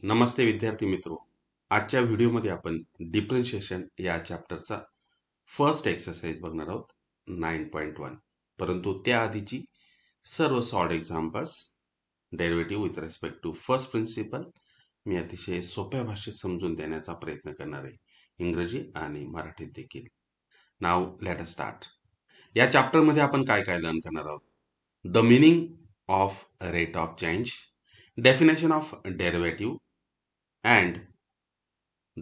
नमस्ते विद्यार्थी मित्रो. आजच्या व्हिडिओमध्ये आपण डिफरन्शिएशन या चॅप्टरचा फर्स्ट एक्सरसाइज बघणार आहोत 9.1. परंतु त्याआधीची सर्व solved examples derivative with respect to first principle मी अतिशय सोप्या भाषेत समजून देण्याचा प्रयत्न करणार आहे, इंग्रजी आणि मराठीत देखील. Now let us start. या चॅप्टरमध्ये आपण काय काय लर्न करणार आहोत? The meaning of rate of change, definition of derivative and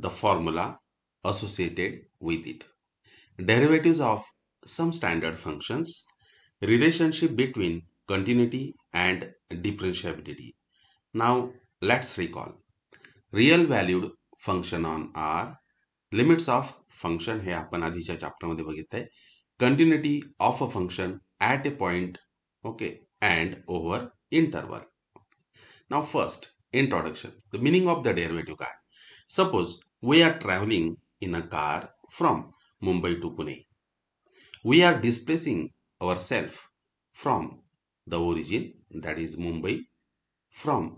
the formula associated with it, derivatives of some standard functions, relationship between continuity and differentiability. Now let's recall. Real valued function on R, limits of function हे आपण आधीच्या chapter मध्ये बघितलंय, continuity of a function at a point, okay, and over interval. Now first, introduction. The meaning of the derivative काय? Suppose we are traveling in a car from Mumbai to Pune. We are displacing ourselves from the origin, that is Mumbai, from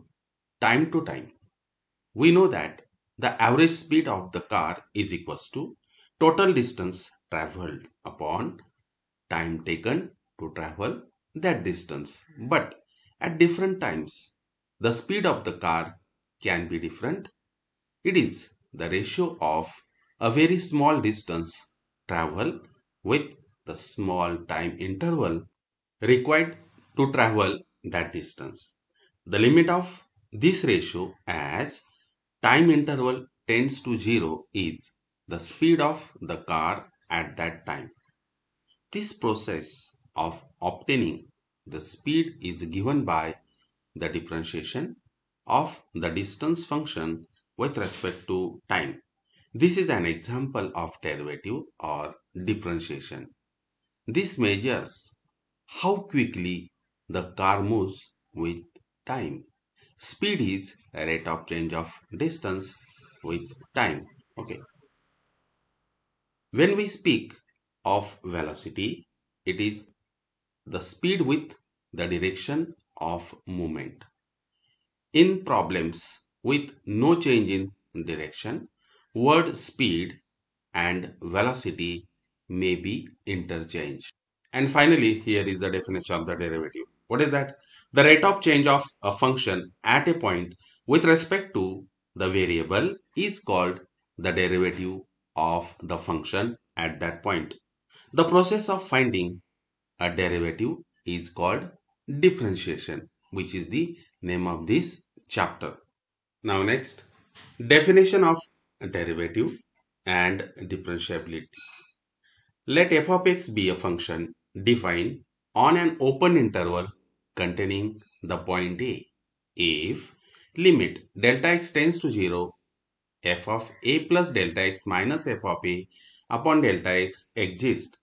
time to time. We know that the average speed of the car is equals to total distance traveled upon time taken to travel that distance. But at different times, the speed of the car can be different. It is the ratio of a very small distance travel with the small time interval required to travel that distance. The limit of this ratio as time interval tends to 0 is the speed of the car at that time. This process of obtaining the speed is given by the differentiation of the distance function with respect to time. This is an example of derivative or differentiation. This measures how quickly the car moves with time. Speed is a rate of change of distance with time. Okay. When we speak of velocity, it is the speed with the direction of movement. In problems with no change in direction, word speed and velocity may be interchanged. And finally, here is the definition of the derivative. What is that? The rate of change of a function at a point with respect to the variable is called the derivative of the function at that point. The process of finding a derivative is called differentiation, which is the name of this chapter. Now next, definition of derivative and differentiability. Let f of x be a function defined on an open interval containing the point a. If limit delta x tends to 0, f of a plus delta x minus f of a upon delta x exists,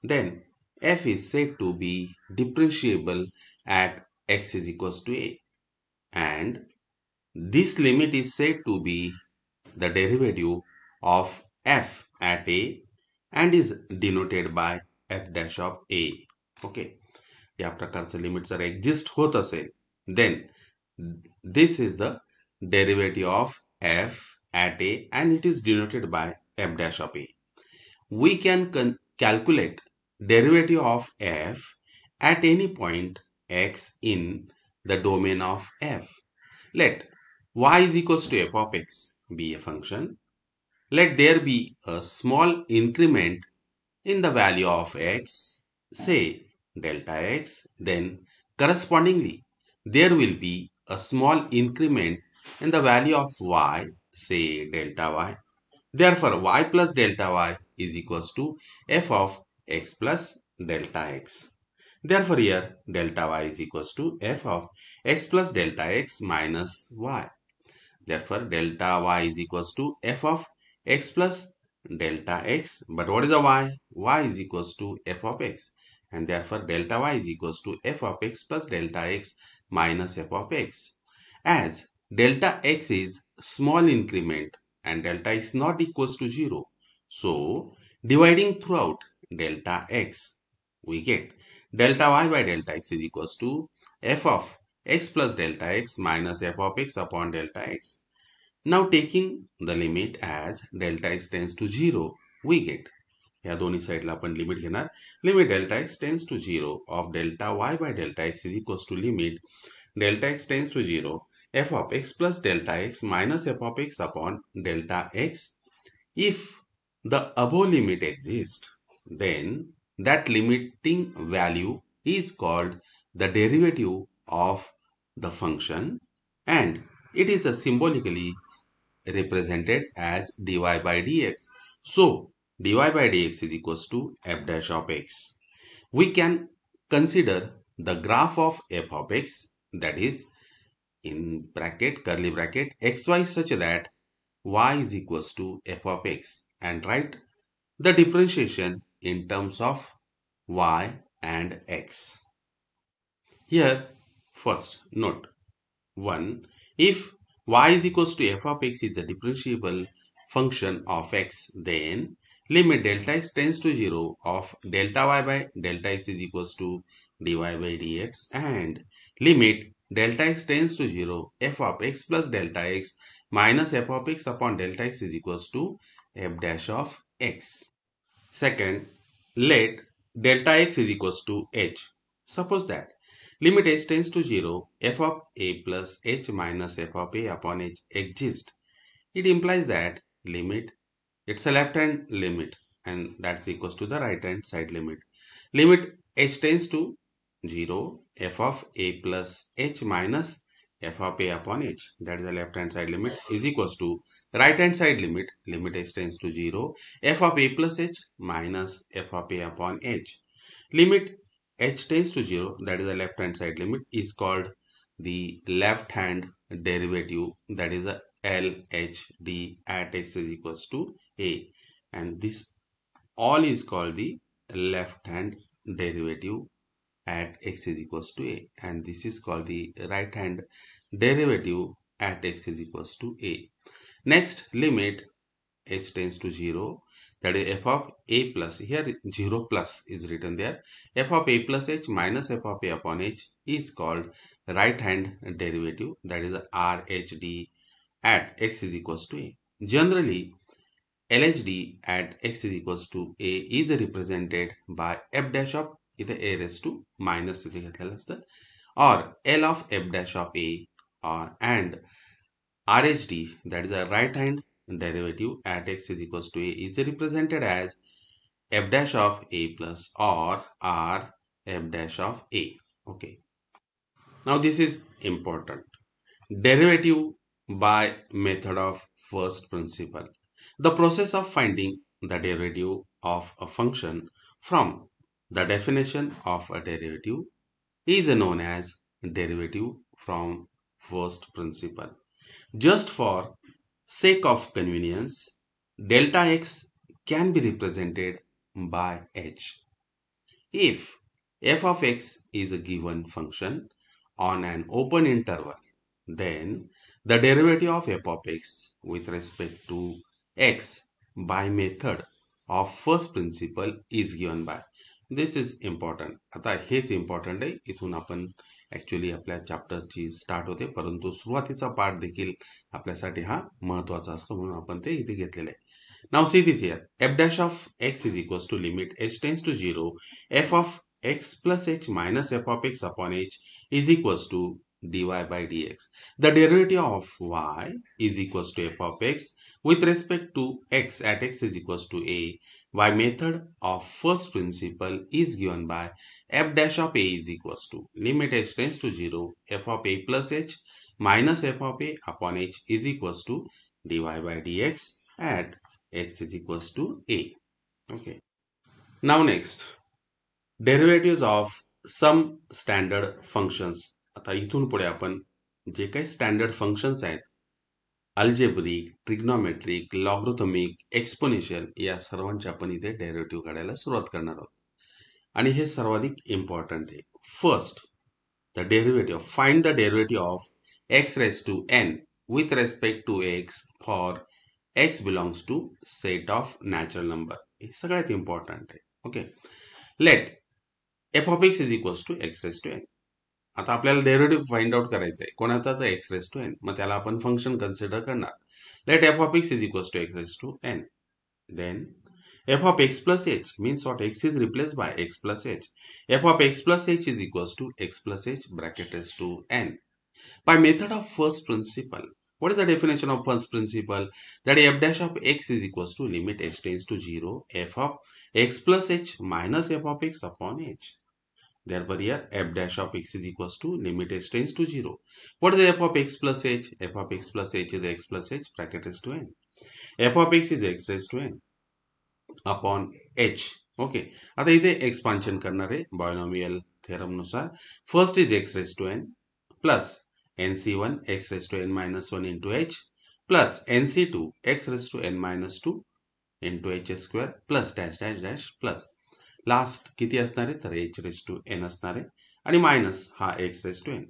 then f is said to be differentiable at x is equals to a, and this limit is said to be the derivative of f at a and is denoted by f dash of a. Okay, या प्रकारचं limit जर exist होत असेल, then this is the derivative of f at a and it is denoted by f dash of a. We can calculate derivative of f at any point x in the domain of f. Let y is equals to f of x be a function. Let there be a small increment in the value of x, say delta x, then correspondingly there will be a small increment in the value of y, say delta y. Therefore, y plus delta y is equals to f of x plus delta x. Therefore, here delta y is equals to f of x plus delta x minus y. Therefore, delta y is equals to f of x plus delta x. But what is the y? Y is equals to f of x. And therefore, delta y is equals to f of x plus delta x minus f of x. As delta x is small increment and delta is not equals to 0. So, dividing throughout delta x, we get delta y by delta x is equals to f of x plus delta x minus f of x upon delta x. Now taking the limit as delta x tends to 0, we get या दोन्ही साइडला आपण limit घेणार. Limit delta x tends to 0 of delta y by delta x is equals to limit delta x tends to 0 f of x plus delta x minus f of x upon delta x. If the above limit exists, then that limiting value is called the derivative of the function, and it is symbolically represented as dy by dx. So dy by dx is equals to f dash of x. We can consider the graph of f of x, that is in bracket curly bracket xy, such that y is equals to f of x, and write the differentiation in terms of y and x. Here first note 1. If y is equals to f of x is a differentiable function of x, then limit delta x tends to 0 of delta y by delta x is equals to dy by dx, and limit delta x tends to 0 f of x plus delta x minus f of x upon delta x is equals to f dash of x. Second, let delta x is equals to h. Suppose that limit h tends to 0 f of a plus h minus f of a upon h exists. It implies that limit, it's a left hand limit, and that's equals to the right hand side limit. Limit h tends to 0 f of a plus h minus f of a upon h, that is the left hand side limit, is equals to right hand side limit, limit h tends to 0 f of a plus h minus f of a upon h. Limit h tends to 0, that is the left hand side limit, is called the left hand derivative, that is a LHD at x is equals to a, and this all is called the left hand derivative at x is equals to a, and this is called the right hand derivative at x is equals to a. Next, limit h tends to 0, that is f of a plus, here 0 plus is written there, f of a plus h minus f of a upon h is called right hand derivative, that is RHD at x is equals to a. Generally, LHD at x is equals to a is represented by f dash of either a raised to minus or L of f dash of a, and RHD, that is a right hand derivative at x is equals to a, is represented as f dash of a plus or r f dash of a. Okay. Now this is important. Derivative by method of first principle. The process of finding the derivative of a function from the definition of a derivative is known as derivative from first principle. Just for sake of convenience, delta x can be represented by h. If f of x is a given function on an open interval, then the derivative of f of x with respect to x by method of first principle is given by. This is important. आता हेच important आहे. इथून आपण actually आपल्या चॅप्टरची start होते, परंतु सुरुवातीचा part देखील आपल्यासाठी हा महत्वाचा असतो, म्हणून आपण ते इथे घेतलेले आहे. Now see this here. f dash of x is equals to limit h tends to 0 f of x plus h minus f of x upon h is equals to dy by dx. The derivative of y is equals to f of x with respect to x at x is equals to a by method of first principle is given by f dash of a is equals to limit h tends to 0 f of a plus h minus f of a upon h is equals to dy by dx at x is equals to a. Okay. Now next, derivatives of some standard functions. आता इथून पुढे आपण जे काही standard functions आहेत, algebraic, trigonometric, logarithmic, exponential, या सर्वांचे आपण इथे डेरिव्हेटिव्ह काढायला सुरुवात करणार आहोत, आणि हे सर्वाधिक इम्पॉर्टंट आहे. First, the derivative, find the derivative of x raised to n with respect to x for x belongs to set of natural number. हे सगळ्यात इम्पॉर्टंट आहे. Okay, let f of x is equals to x raised to n. आता आपल्याला derivative find out करायचं आहे कोणाचा, तर x raise to n. मग त्याला आपण फंक्शन कन्सिडर करणार. Let f of x is equals to x raise to n. Then f of x plus h means what? X is replaced by x plus h. f of x plus h is equals to x plus h bracket is to n. By method of first principle, what is the definition of first principle? That f dash of x is equals to limit h tends to 0 f of x plus h minus f of x upon h. Therefore here f dash of x is equals to limit h tends to 0. What is f of x plus h? f of x plus h is x plus h bracket is to n. f of x is x raised to n upon h. Okay, आता इथे expansion करणार आहे binomial theorem नुसार. First is x raise to n plus NC1 x raise to n minus 1 into h plus NC2 x raise to n minus 2 into h square plus dash dash dash plus last किती असणार आहे तर h race to n असणार आहे आणि minus हा x raise to n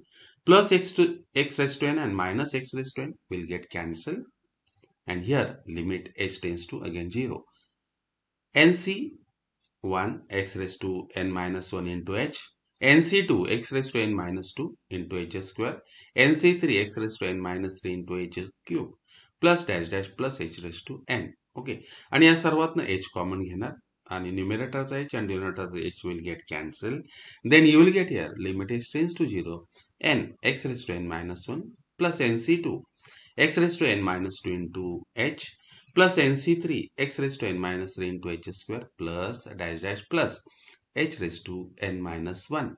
plus x raise to n and minus x raise to n will get cancelled and here limit h tends to again 0. NC1 x raised to n minus 1 into h, NC2 x raised to n minus 2 into h square, NC3 x raised to n minus 3 into h cube plus dash dash plus h raised to n. Okay, आणि या सर्वातनं h common घेणार आणि न्यूमरेटरचा h आणि डिनोमिनेटरचा h will get cancelled. Then you will get here limit h tends to 0 n x raised to n minus 1 plus NC2 x raised to n minus 2 into h plus NC3 x raised to n minus 3 into h square plus dash dash plus h raised to n minus 1.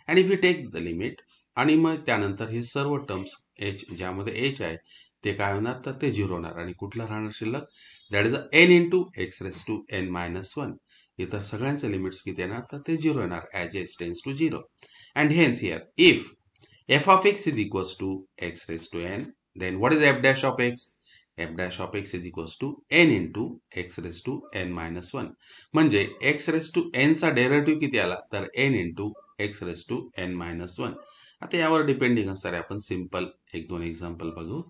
And if we take the limit आणि मग त्यानंतर हे सर्व terms h ज्यामध्ये h आहे ते काय होणार तर ते 0 होणार आणि कुठला राहणार शिल्लक, that is n into x raise to n minus 1. इतर सगळ्यांचे लिमिट्स किती येणार तर ते 0 येणार as h tends to 0. And hence here if f of x is equals to x raised to n, then what is f dash of x? f dash of x is equals to n into x raised to n minus 1. म्हणजे x raised to n चा derivative किती आला तर n into x raised to n minus 1. आता यावर depending असणार आहे. आपण simple एक दोन एक्झाम्पल बघू.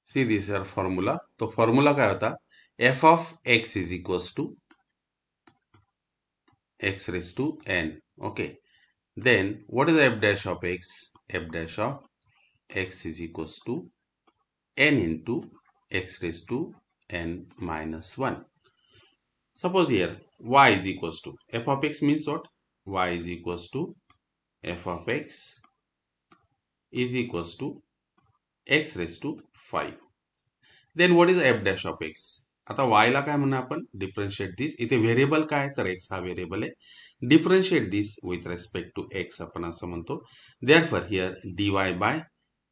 See this is formula. तो फॉर्म्युला काय होता, f of x is equals to x raised to n. Okay, then what is f dash of x? f dash of x is equals to n into x raised to n minus 1. Suppose here y is equals to f of x means what? Y is equals to f of x is equals to x raised to 5. Then what is f dash of x? आता y ला काय म्हणणार आपण, differentiate this. इथे variable काय तर x हा variable आहे. Differentiate this with respect to x आपण असं म्हणतो. Therefore here dy by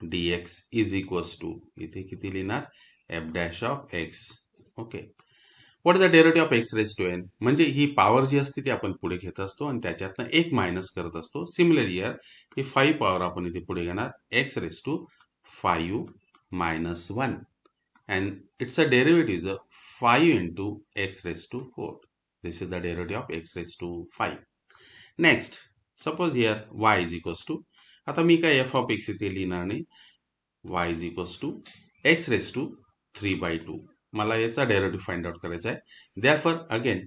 dx is equals to इथे किती लिहिणार f dash of x. Okay, what is the derivative of x raise to n? म्हणजे ही पॉवर जी असते ती आपण पुढे घेत असतो आणि त्याच्यातनं एक मायनस करत असतो. सिमिलरली हिअर ही 5 पॉवर आपण इथे पुढे घेणार x raise to 5 minus 1 and its a derivative is 5 into x raised to 4. This is the derivative of x raised to 5. Next, suppose here y is equals to, आता मी काय f of x इथे लिहिणार नाही. y is equals to x raised to 3/2. मला याचा derivative find out करायचा आहे. Therefore again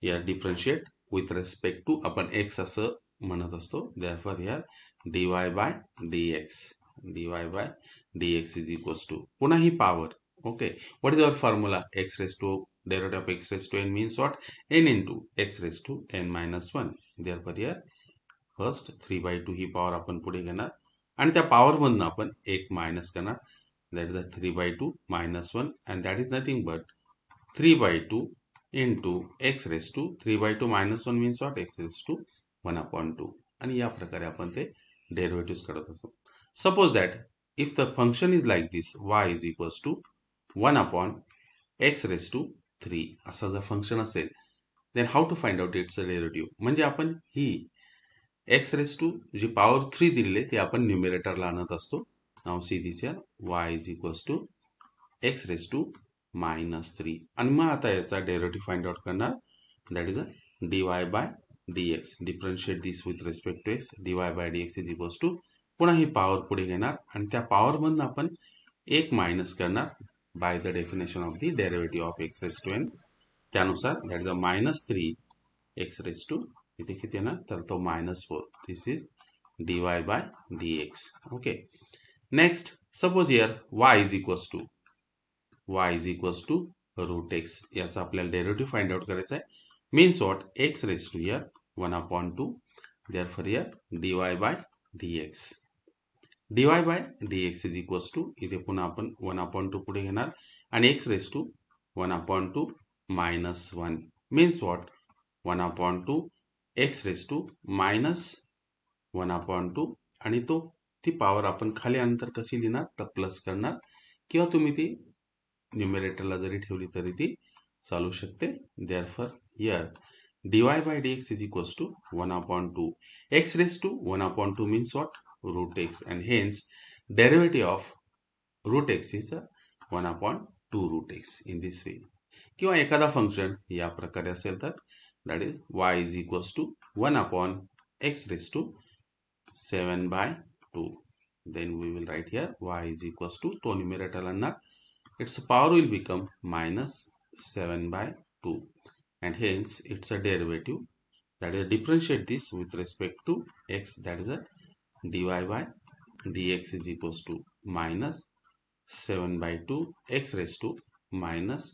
या डिफरन्शिएट विथ रेस्पेक्ट टू आपण x असं म्हणत असतो. Therefore here dy by dx is equals to पुन्हा ही power. Okay, what is our formula, x raise to derivative of x raise to n means what, n into x raise to n minus 1. Therefore here first 3/2 ही power आपण पुढे घेणार आणि त्या पॉवरमधून आपण एक मायनस करणार. That is the 3/2 minus 1 and that is nothing but 3/2 into x raised to 3/2 minus 1 means what, x raised to 1/2. आणि या प्रकारे आपण ते डेरिव्हेटिव्ह करत असतो. Suppose that if the function is like this, y is equals to 1/x raised to 3 असा जर function असेल, then how to find out its derivative? म्हणजे आपण ही x raised to जी पॉवर 3 दिलेली ती आपण न्यूमरेटरला आणत असतो. Now see this here, y is equals to x raised to minus 3. आणि मग आता याचा डेरिव्हेटिव्ह फाइंड आउट करणार. That is dy by dx. Differentiate this with respect to x. dy by dx is equals to पुन्हा ही power पुढे घेणार आणि त्या पॉवरमधून आपण एक मायनस करणार by the definition of the derivative of x raised to n. त्यानुसार that is -3 x raised to इथे किती येणार तर तो -4. This is dy by dx. Okay. Next, suppose here y is equals to root x. याचा आपल्याला derivative find out करायचा आहे. Means what? X raised to here 1/2. Therefore here dy by dx. dy by dx is equals to, इथे पुन्हा आपण 1/2 पुढे घेणार आणि x raised to 1/2 minus 1. Means what? 1/2 x raised to minus 1/2 आणि ती पॉवर आपण खाली आणल्यानंतर कशी लिहिणार तर प्लस करणार किंवा तुम्ही ती न्यूमरेटरला जरी ठेवली तरी ती चालू शकते. Therefore here dy by dx is equals to 1/2. X raised to 1/2 means what? Root x, and hence derivative of root x is 1/2 root x in this way. किंवा एखादा फंक्शन या प्रकारे असेल तर that is y is equals to 1/x raised to 7/2. Then we will write here y is equals to, तो numerator आणणार, its power will become minus 7/2, and hence it's a derivative, that is differentiate this with respect to x, that is a dy by dx is equals to minus 7/2 x raised to minus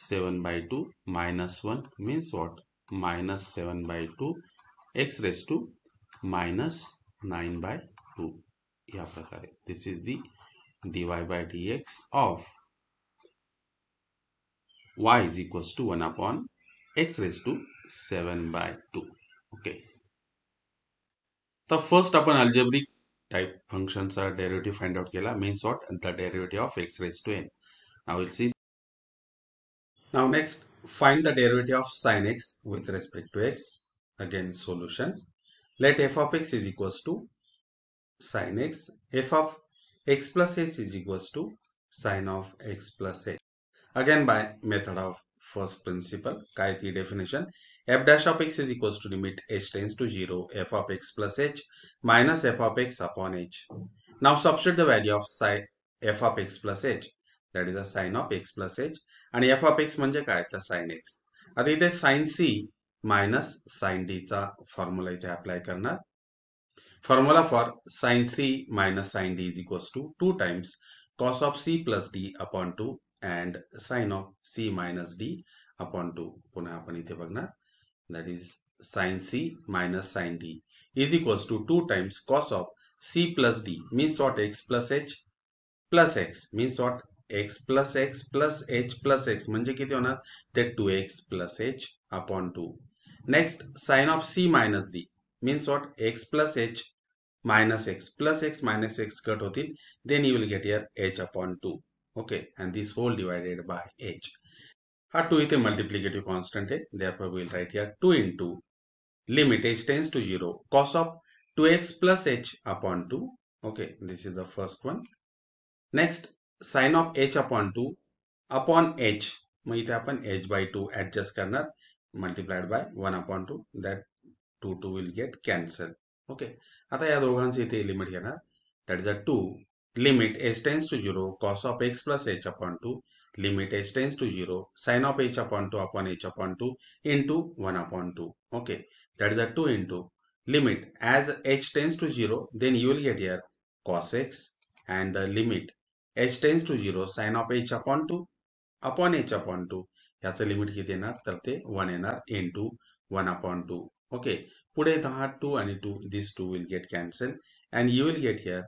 7/2 minus 1 means what? Minus 7/2 x raised to minus 9/2. या प्रकारे this is the dy by dx of y is equals to 1/x raised to 7/2. Okay. तर first आपण algebraic type फंक्शनचा derivative find out केला. Means what? The derivative of x raised to n. Now we'll see. Now next, find the derivative of sin x with respect to x. Again, solution. Let f of x is equals to sin x. F of x plus h is equals to sin of x plus h. Again, by method of first principle. काय ती definition? F dash of x is equals to limit h tends to 0 f of x plus h minus f of x upon h. Now substitute the value of sin f of x plus h, that is a sin of x plus h, आणि f of x म्हणजे काय तर sin x. आता इथे sin c minus sin d चा formula इथे apply करणार. Formula for sin c minus sin d is equals to 2 times cos of c plus d upon 2 and sin of c minus d upon 2. पुन्हा आपण इथे बघणार, that is sin c minus sin d is equals to 2 times cos of c plus d means what? X plus h plus x means what? X plus x plus h plus x म्हणजे किती होणार ते 2x plus h upon 2. Next, sin of c minus d means what? X plus h minus x plus x minus x cut होतील, then you will get here h upon 2. Okay, and this whole divided by h. हा 2 इथे multiplicative constant है, therefore we will write here 2 into limit h tends to 0 cos of 2x plus h upon 2. Okay, this is the first one. Next, sin of h upon 2 upon h. मग इथे आपण h by 2 adjust करणार, multiplied by 1/2, that 2 will get cancelled. Okay, आता या दोघांचे इथे limit घेणार, that is a 2 limit h tends to 0 cos of x plus h upon 2 limit h tends to 0 sin of h upon 2 upon h upon 2 into 1/2. Okay, that is a 2 into limit as h tends to 0, then you will get here cos x, and the limit h tends to 0 sin of h upon 2 upon h upon 2, याचं limit किती येणार तर ते 1 येणार into 1/2. Okay, पुढे 2 आणि 2, these 2 will get cancelled and you will get here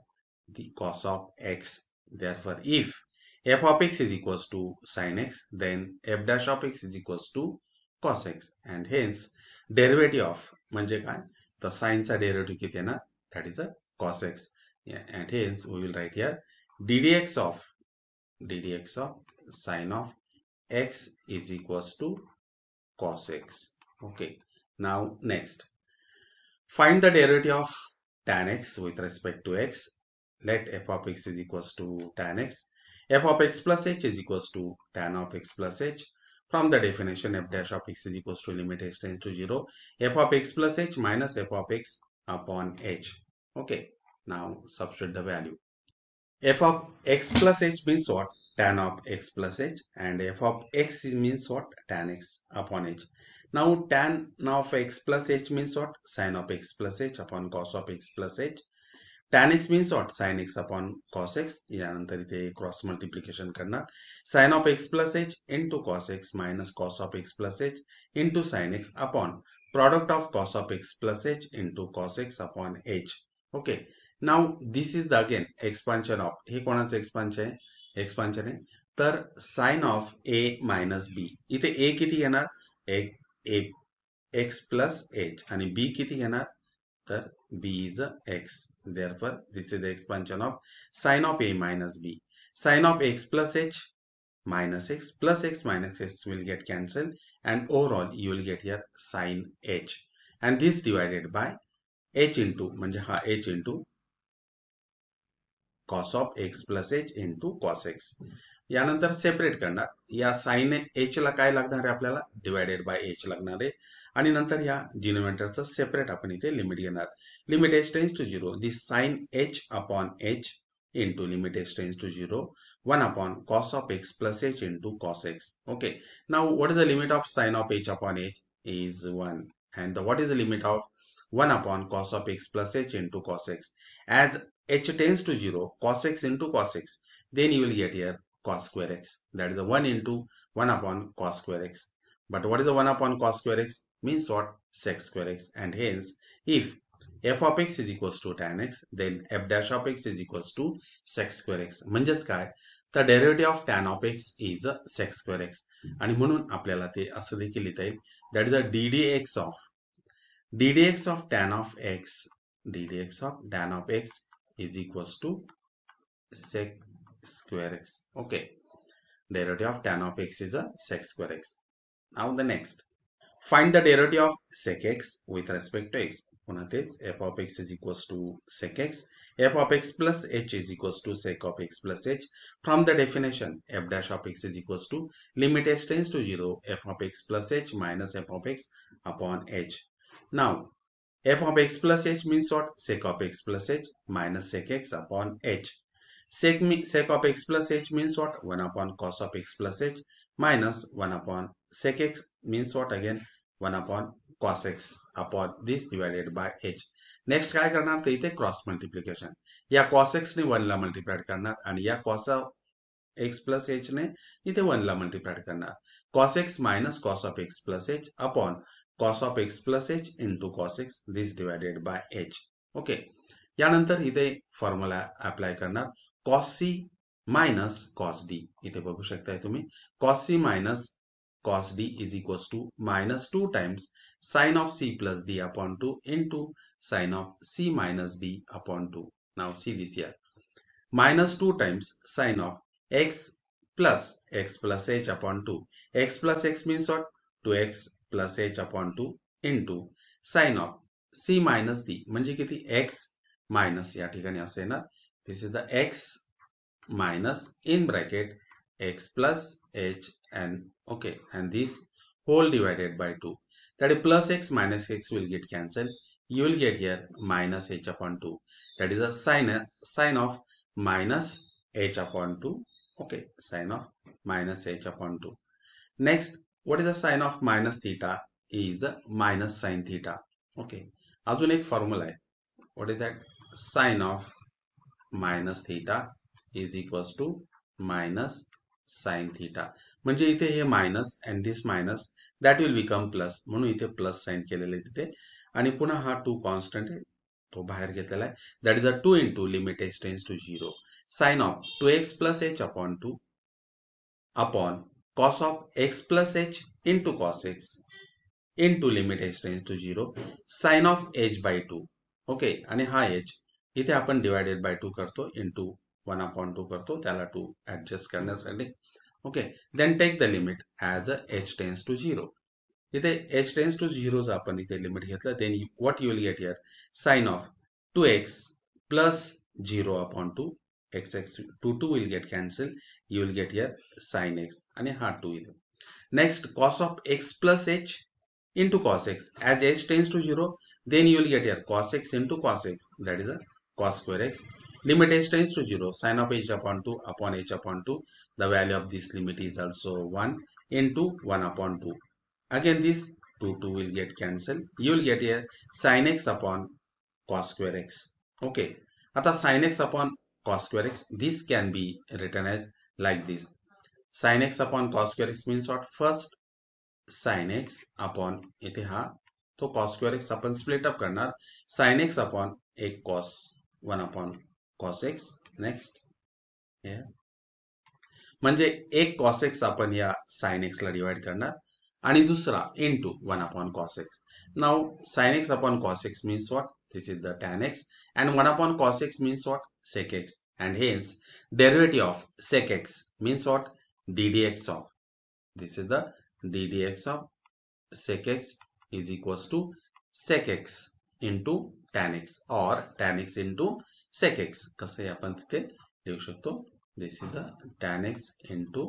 the cos of x. Therefore, if f of x is equals to sin x, then f dash of x is equals to cos x, and hence derivative of म्हणजे काय तर sin चा derivative किती येणार, that is a cos x. And hence we will write here ddx of sin of x is equals to cos x. Okay, now next, find the derivative of tan x with respect to x. Let f of x is equals to tan x. F of x plus h is equals to tan of x plus h. From the definition, f dash of x is equals to limit h tends to 0 f of x plus h minus f of x upon h. Okay, now substitute the value. F of x plus h means what? tan of x plus h, and f of x means what? Tan x upon h. Now tan of x plus h means what? Sin of x plus h upon cos of x plus h. Tan x means what? Sin x upon cos x. यानंतर इथे cross multiplication करणार. Sin of x plus h into cos x minus cos of x plus h into sin x upon product of cos of x plus h into cos x upon h. Okay. Now this is the again expansion of, हे कोणाचं expansion आहे? Expansion आहे. तर sin of a minus b. इथे a किती घेणार? a x plus h आणि b किती घेणार? तर b is x. Therefore, this is the expansion of sin of a minus b. Sin of x plus h minus x plus x minus x will get cancelled, and overall you will get here sin h, and this divided by h into म्हणजे हा h into cos of x plus h into cos x. यानंतर separate करणार. या sign h ला काय लागणार आहे? आपल्याला divided by h लागणार आहे, आणि नंतर या डिनोमिनेटरचं सेपरेट आपण इथे लिमिट घेणार. Limit h tends to 0, this sine h upon h into limit h tends to 0, 1 upon cos of x plus h into cos x. Okay, now what is the limit of sin of h upon h? Is 1, and what is the limit of 1 upon cos of x plus h into cos x? As h tends to 0, cos x into cos x, then you will get here cos square x. That is the 1 into 1 upon cos square x. But what is the 1 upon cos square x? Means what? Sec square x. And hence, if f of x is equals to tan x, then f dash of x is equals to sec square x. म्हणजेच काय? तर derivative of tan of x is sec square x. आणि म्हणून आपल्याला ते असं देखील लिहिता येईल. That is a ddx of tan of x is equals to sec square x. Okay, derivative of tan of x is a sec square x. Now the next, find the derivative of sec x with respect to x. पुन्हा तेच f of x is equals to sec x, f of x plus h is equals to sec of x plus h. From the definition, f dash of x is equals to limit h tends to 0, f of x plus h minus f of x upon h. Now, f of x plus h means what? Sec of x plus h minus sec x upon h. Sec of x plus h means what? 1 upon cos of x plus h minus 1 upon sec x means what? Again 1 upon cos x upon this divided by h. Next काय करणार? तर इथे cross multiplication. या cos x ने 1 ला multiply करणार, आणि या cos x plus h ने इथे 1 ला मल्टिप्लाय करणार. cos x minus cos of x plus h upon cos of x plus h into cos x, this divided by h. Okay, यानंतर इथे फॉर्म्युला अप्लाय करणार. cos c minus cos d. इथे बघू शकताय तुम्ही, cos c minus cos d is equals to minus 2 times sin of c plus d upon 2 into sin of c minus d upon 2. Now see this here. Minus 2 times sin of x plus h upon 2. X plus x means what? 2x plus h upon 2 into sin of c minus d. म्हणजे किती? x minus, या ठिकाणी असं येणार. This is the x minus in bracket x plus h, and okay, and this whole divided by 2. That is plus x minus x will get cancelled. You will get here minus h upon 2. That is a sign of minus h upon 2. Okay, sign of minus h upon 2. Next, what is the sign of minus theta? Is minus sin theta. Okay, अजून एक formula आहे. What is that? Sign of minus theta is equals to minus sin theta. म्हणजे इथे हे minus and this minus that will become plus, म्हणून इथे plus sign केलेलं आहे तिथे. आणि पुन्हा हा 2 कॉन्स्टंट आहे, तो बाहेर घेतलेला आहे. That is a 2 into limit h tends to 0, sine of 2x plus h upon 2 upon cos of x plus h into cos x into limit h tends to 0, sine of h by 2. Okay, आणि हा h इथे आपण divided by 2 करतो, into 1 upon 2 करतो, त्याला 2 adjust करण्यासाठी. Okay, then take the limit as h tends to 0. इथे h tends to 0 आपण इथे लिमिट घेतलं, then what you will get here? Sine of 2x plus 0 upon 2, x 2 will get cancelled, you will get here sin x, आणि हा 2 इथे. Next cos of x plus h into cos x, as h tends to 0, then you will get here cos x into cos x, that is a cos square x. Limit h tends to 0, sin of h upon 2 upon h upon 2. The value of this limit is also 1 into 1 upon 2. Again this 2 will get cancelled. You will get here sin x upon cos square x. Okay. आता sin x upon cos square x, this can be written as like this. Sin x upon cos square x means what? First sin x upon इथे हा तो cos square x आपण split up करणार. sin x upon एक cos 1 upon cos x. Next here म्हणजे एक cos x आपण या sin x ला डिवाइड करणार आणि दुसरा into 1 upon cos x. Now sin x upon cos x means what? This is the tan x, and 1 upon cos x means what? Sec x, and hence derivative of sec x means what? ddx of, this is the ddx of sec x is equals to sec x into tan x or tan x into sec x. कसंही आपण तिथे लिहू शकतो. This is the tan x into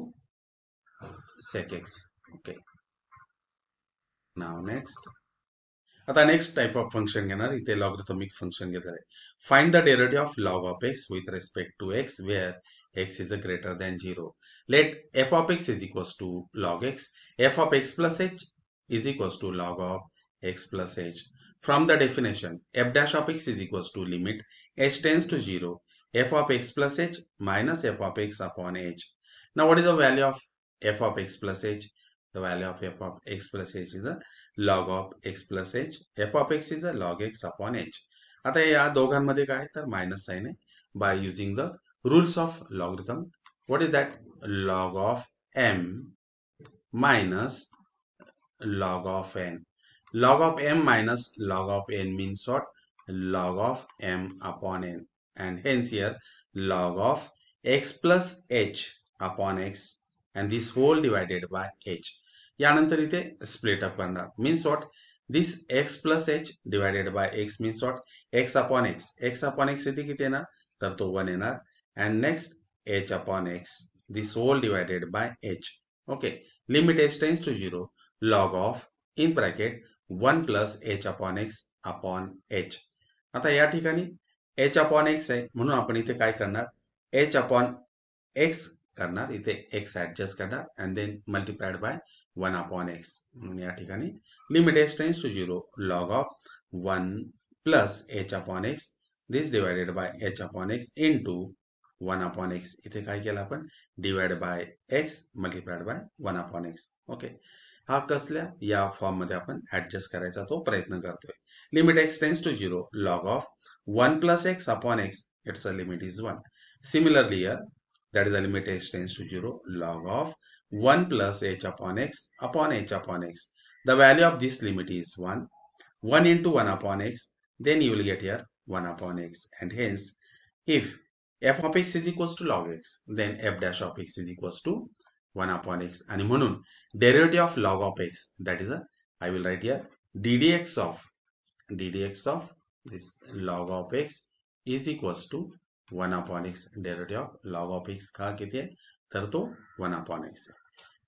sec x. Okay. Now next. आता next type of function घेणार. इथे logarithmic function घेतलं आहे. Find the derivative of log of x with respect to x where x is a greater than 0. Let f of x is equals to log x. F of x plus h is equals to log of x plus h. From the definition, f dash of x is equals to limit h tends to 0, f of x plus h minus f of x upon h. Now what is the value of f of x plus h? The value of f of x plus h is a log of x plus h. f of x is a log x upon h. आता या दोघांमध्ये काय तर minus sign आहे. by using the rules of logarithm. What is that? Log of m minus log of n. Log of m minus log of n means what? Log of m upon n, and hence here log of x plus h upon x, and this whole divided by h. यानंतर इथे split up करणार. Means what? This x plus h divided by x means what? x upon x. x upon x इथे किती येणार? तर तो 1 येणार. And next h upon x, this whole divided by h. Okay. Limit h tends to 0 log of in bracket 1 plus h upon x upon h. आता या ठिकाणी h upon x आहे म्हणून आपण इथे काय करणार? h अपॉन x करणार. इथे x ऍडजस्ट करणार and then multiplied by 1 upon x. या ठिकाणी limit h tends to 0 log of 1 plus h upon x, this divided by h upon x into 1 upon x. इथे काय केलं आपण? Divide by x multiplied by 1 upon x. Okay. हा कसल्या या form मध्ये आपण ऍडजस्ट करायचा तो प्रयत्न करतोय. Limit x tends to 0 log of 1 plus x upon x, its limit is 1. Similarly here, that is the limit h tends to 0 log of 1 plus h upon x upon h upon x. The value of this limit is 1. 1 into 1 upon x, then you will get here 1 upon x, and hence if f of x is equals to log x, then f dash of x is equals to 1 upon x. आणि म्हणून derivative of log of x, that is I will write here ddx of this log of x is equals to 1 upon x. Derivative of log of x का किती आहे? तर तो 1 upon x.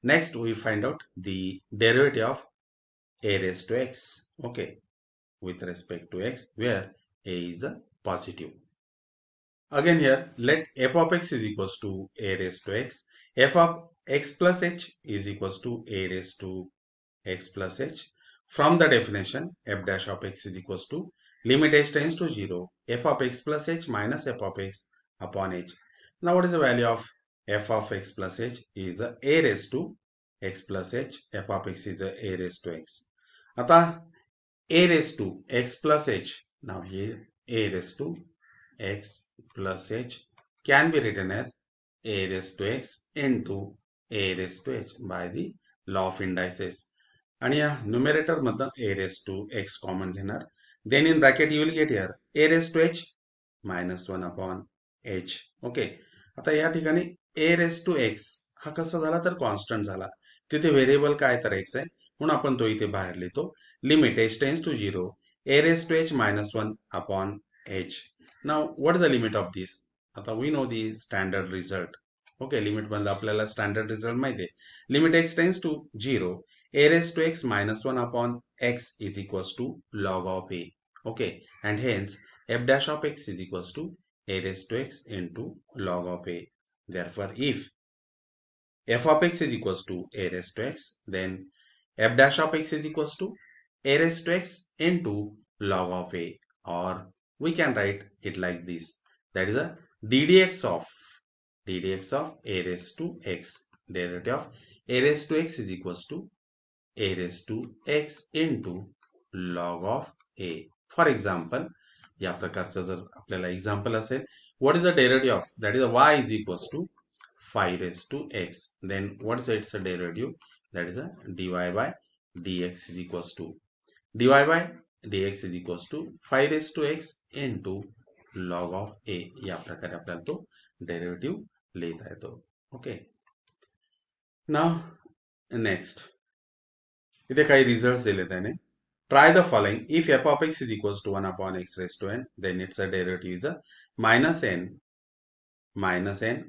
Next we find out the derivative of a raised to x. Okay, with respect to x where a is a positive. Again here let f of x is equals to a raised to x. F of x plus h is equals to a raised to x plus h. From the definition, f dash of x is equals to limit h tends to 0 f of x plus h minus f of x upon h. Now what is the value of f of x plus h? Is a raised to x plus h. f of x is a raised to x. आता a raised to x plus h. Now here a raised to x plus h can be written as a raised to x into a raised to h by the law of indices. आणि या numerator मधनं a raised to x common घेणार. Then in bracket you will get here a raised to h minus 1 upon h. Okay. आता या ठिकाणी a raised to x हा कसा झाला तर कॉन्स्टंट झाला. तिथे व्हेरिएबल काय तर x आहे म्हणून आपण तो इथे बाहेर लिहितो. Limit h tends to 0 a raised to h minus 1 upon h. Now what is the limit of this? आता we know the standard result. Okay. Limit मधला आपल्याला स्टँडर्ड रिझल्ट माहिती आहे. Limit x tends to 0 a raised to x minus 1 upon x is equals to log of a. Okay, and hence f dash of x is equals to a raised to x into log of a. Therefore, if f of x is equals to a raised to x, then f dash of x is equals to a raised to x into log of a, or we can write it like this. That is a ddx of a raised to x. Derivative of a raised to x is equals to a raised to x into log of a. For example, या प्रकारचं जर आपल्याला example असेल, what is the derivative of, that is y is equals to 5 raised to x, then what is its derivative, that is a dy by dx is equals to dy by dx is equals to 5 raised to x into log of a. या प्रकारे आपल्याला तो derivative लिहिता येतो. Okay, नाव next इथे काही result दिले त्याने. Try the following. If f of x is equals to 1 upon x raised to n, then its a derivative is a minus n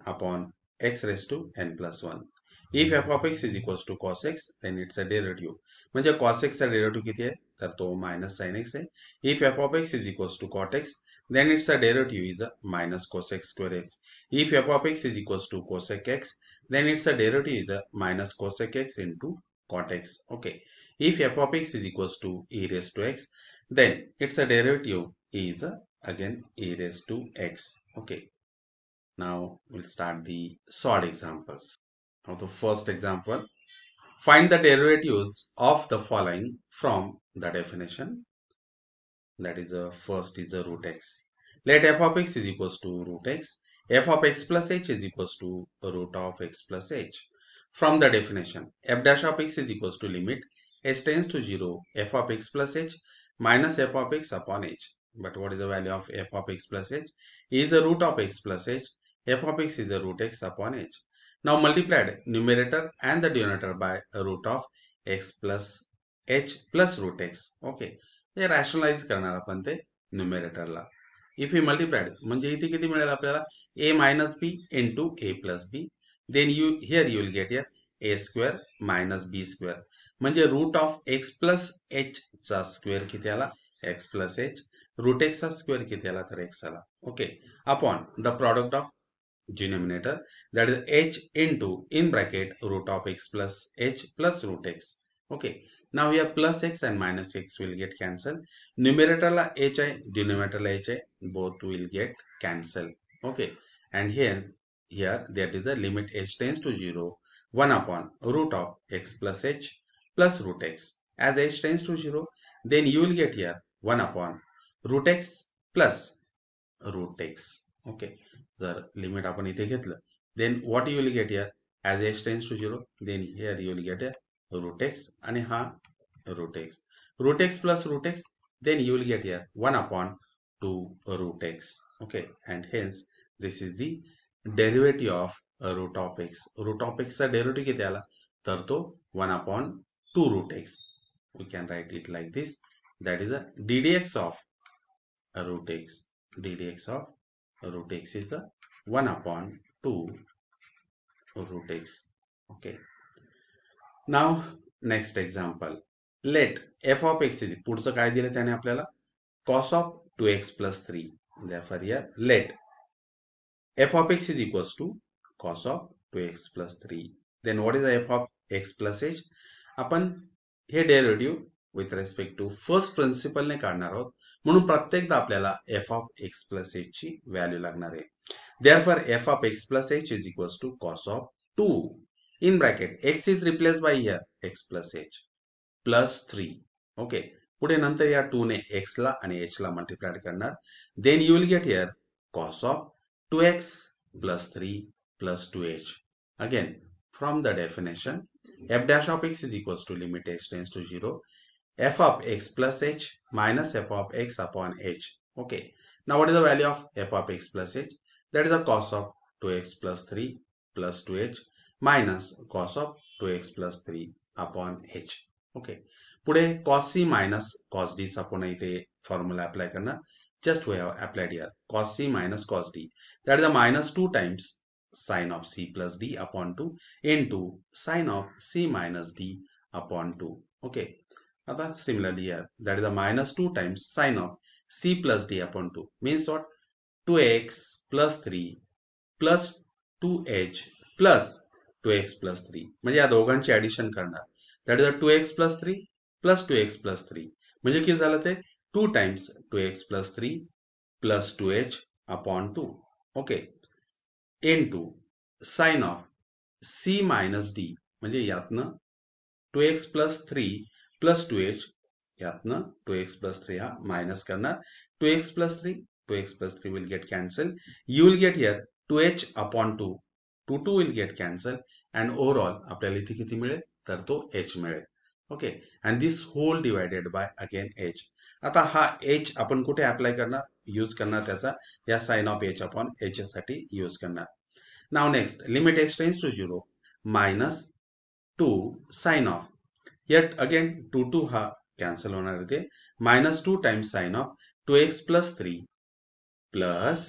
upon x raised to n plus 1. If f of x is equals to cos x, then it's a derivative. म्हणजे cos x चा derivative किती आहे, तर तो minus sin x आहे. If f of x is equals to cot x, then its a derivative is a minus cos x square x. If f of x is equals to cosec x, then its a derivative is a minus cosec x into cot x. Okay. If f of x is equals to e raised to x, then its a derivative is again e raised to x. Okay. Now we'll start the solved examples. Now the first example, find the derivatives of the following from the definition. That is first is the root x. Let f of x is equals to root x. F of x plus h is equals to root of x plus h. From the definition, f dash of x is equals to limit h tends to 0 f of x plus h minus f of x upon h. But what is the value of f of x plus h? Is the root of x plus h. F of x is the root x upon h. Now multiplied numerator and the denominator by root of x plus h plus root x. Okay. Hey rationalise करणार आपण ते न्यूमरेटरला. If he multiplied म्हणजे इथे किती मिळेल आपल्याला, a minus B into A plus B. Then you will get here A square minus B square, म्हणजे root of X plus H चा स्क्वेअर किती आला, X plus H. Root X चा स्क्वेअर किती आला, तर एक्स आला. Okay, upon the product of denominator, that is h into in bracket root of x plus h plus root x. Okay, now here plus x and minus x will get cancelled. Numerator la h hai, denominator la h hai, both will get cancelled. Okay, and here that is the limit h tends to 0 1 upon root of x plus h plus root x. As h tends to 0, then you will get here 1 upon root x plus root x. Okay, जर limit आपण इथे घेतलं, then what you will get here, as h tends to 0, then here you will get a root x आणि हा root x plus root x, then you will get here 1 upon 2 root x. Okay, and hence this is the derivative of root of x. Root of x चा derivative किती आला, तर तो 1 upon 2 root x. We can write it like this, that is a ddx of root x. ddx of root x is a 1 upon 2 root x. Okay. Now next example, let f of x is, पुढचं काय दिलं त्याने आपल्याला, cos of 2x plus 3. Therefore here let f of x is equals to cos of 2x plus 3. Then what is the f of x plus h? आपण हे derivative with respect to first प्रिन्सिपलने काढणार आहोत, म्हणून प्रत्येकदा आपल्याला f of x plus h ची value लागणार आहे. Therefore f of x plus h is equals to cos of 2 in bracket x is replaced by here x plus h plus 3. Okay, पुढे नंतर या 2 ने x ला आणि h ला multiply करणार. Then you will get here cos of 2x plus 3 plus 2h. Again from the definition, f dash of x is equals to limit h tends to 0 f of x plus h minus f of x upon h. Okay, now what is the value of f of x plus h? That is the cos of 2x plus 3 plus 2h minus cos of 2x plus 3 upon h. Okay, पुढे cos c minus cos d आपण इथे formula apply करणार. Just we have applied here cos c minus cos d, that is the minus 2 times sin of c plus d upon 2 into sin of c minus d upon 2. Okay, आता similarly here, that is the minus 2 times sin of c plus d upon 2, means what, 2x plus 3 plus 2h plus 2x plus 3 म्हणजे या दोघांची addition करणार. That is 2x plus 3 plus 2x plus 3 म्हणजे किती झालं ते 2 times 2x plus 3 plus 2h upon 2. Okay. into sin of c minus d म्हणजे यातनं 2x plus 3 plus 2h यातनं 2x plus 3 हा मायनस करणार. 2x plus 3 will get cancelled. You will get here 2h upon 2. 2 will get cancelled and overall आपल्याला इथे किती मिळेल तर तो h मिळेल. Okay. and this whole divided by again h. आता हा h आपण कुठे अप्लाय करणार यूज करणार त्याचा या sin of h upon h साठी यूज करणार. Now next limit h tends to 0 minus 2 sin of yet again 2 हा कॅन्सल होणार इथे minus 2 times sin of 2x plus 3 plus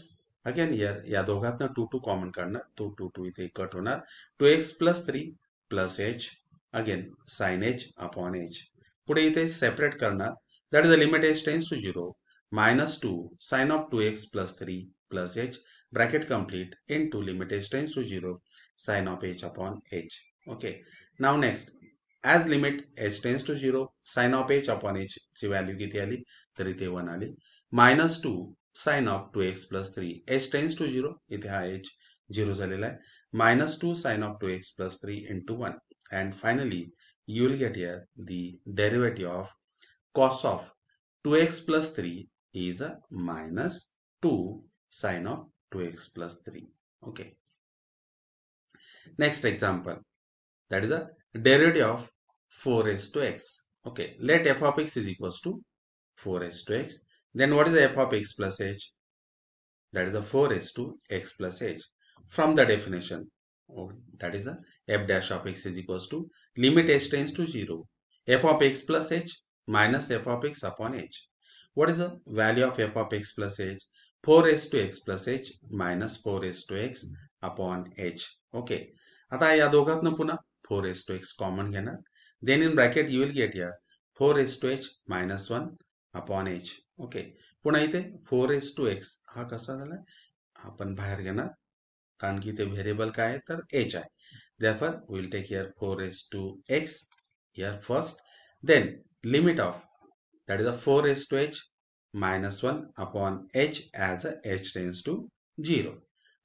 again here या दोघातनं 2 कॉमन काढणार तो 2 इथे कट होणार 2x plus 3 plus h again sin h upon h. पुढे इथे सेपरेट करणार that is the limit h tends to 0 minus 2 sin of 2x plus 3 plus h bracket complete into limit h tends to 0 sin of h upon h. Okay. Now next as limit h tends to 0 sin of h upon h ची value किती आली तर इथे 1 आली minus 2 sin of 2x plus 3 h tends to 0 इथे हा h 0 झालेला आहे minus 2 sin of 2x plus 3 into 1 and finally you will get here the derivative of cos of 2x plus 3 is a minus 2 sin of 2x plus 3. Okay. Next example that is a derivative of 4s to x. Okay, let f of x is equals to 4s to x. Then what is the f of x plus h? That is the 4s to x plus h. From the definition, that is a f dash of x is equals to limit h tends to 0 f of x plus h minus f of x upon h. What is the value of f of x plus h? 4s to x plus h minus 4s to x upon h. Okay. आता या दोघातनं पुन्हा 4s to x common घेणार. Then in bracket you will get here 4s to h minus 1 upon h. Okay. पुन्हा इथे 4s to x हा कसा झाला आपण बाहेर घेणार कारण की इथे व्हेरिएबल काय आहे तर h आहे. Therefore we will take here 4s to x here first. Then limit of that is a 4s to h minus 1 upon h as a h tends to 0.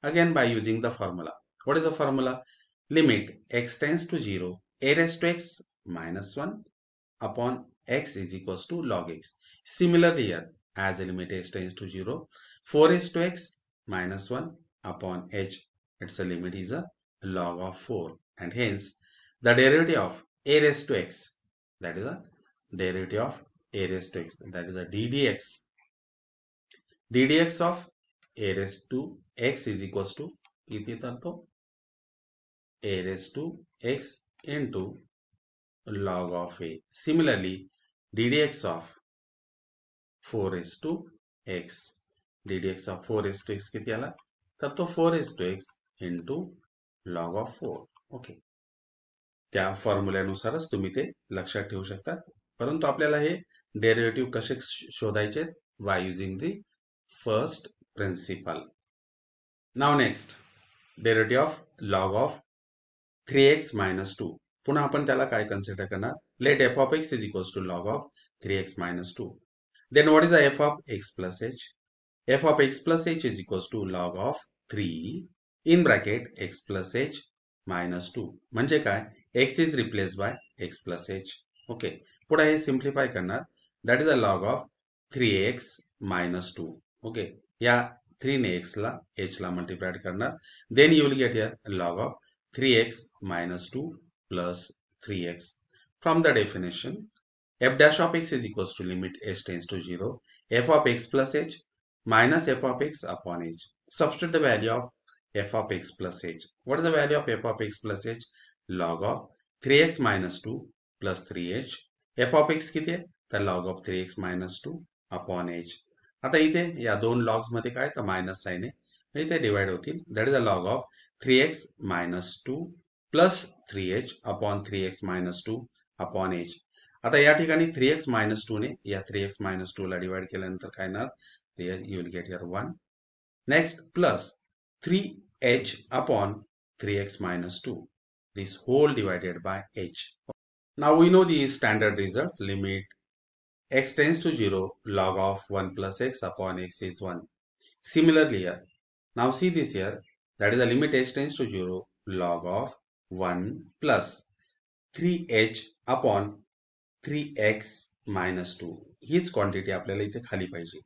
Again by using the formula. What is the formula? Limit x tends to 0 a raised to x minus 1 upon x is equals to log x. Similarly here as a limit h tends to 0 4s to x minus 1 upon h its a limit is a log of 4 and hence the derivative of a raised to x that is a derivative of a raised to x that is a ddx of a raised to x is equals to किती तर तो a raised to x into log of a. Similarly, ddx of 4s to x. ddx of 4s to x किती आला तर तो 4s to x into log of 4. Okay. त्या फॉर्म्युल्यानुसारच तुम्ही ते लक्षात ठेवू शकता. परंतु आपल्याला हे डेरिव्हेटिव्ह कसे शोधायचे by using the first principle. Now next derivative of log of 3x minus 2. पुन्हा आपण त्याला काय कन्सिडर करणार late f of x is equals to log of 3x minus 2. Then what is the f of x plus h? f of x plus h is equals to log of 3 in bracket x plus h minus 2. म्हणजे काय x is replaced by x plus h. Okay. पुढे हे simplify करणार that is a log of 3x minus 2. Okay. या 3 ने x ला h ला multiplied करणार. Then you will get here log of 3x minus 2 plus 3x. From the definition, f dash of x is equals to limit h tends to 0 f of x plus h minus f of x upon h. Substitute the value of f of x plus h. What is the value of f of x plus h? Log of 3x minus 2 plus 3h. f of x किती आहे तर log of 3x minus 2 upon h. आता इथे या दोन logs मध्ये काय तर मायनस साइन आहे इथे डिवाइड होतील. That is a log of 3x minus 2 plus 3h upon 3x minus 2 upon h. आता या ठिकाणी 3x minus 2 ने या 3x minus 2 ला डिवाइड केल्यानंतर काय येणार you will get here 1 Next, plus 3h upon 3x minus 2. This whole divided by h. Now we know the standard result. Limit x tends to 0, log of 1 plus x upon x is 1. Similarly here, now see this here, that is the limit h tends to 0, log of 1 plus 3h upon 3x minus 2. हीच quantity आपल्याला इथे खाली पाहिजे.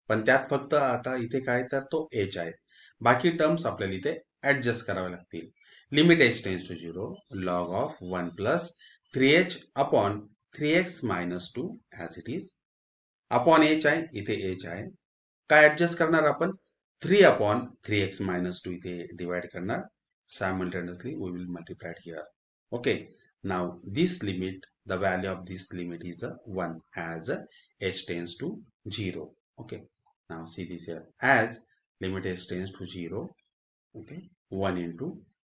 पण त्यात फक्त आता इथे काय तर तो h आहे. बाकी टर्म्स आपल्याला इथे ऍडजस्ट करावे लागतील. Limit h tends to 0, log of 1 plus 3h upon 3x minus 2 as it is. Upon h आहे, इथे h आहे. काय ऍडजस्ट करणार आपण? 3 upon 3x minus 2 इथे डिवाइड करणार. Simultaneously we will multiply it here. Okay. Now this limit, the value of this limit is 1 as h tends to 0. Okay. Now see this here, as limit h tends to 0. Okay. 1 into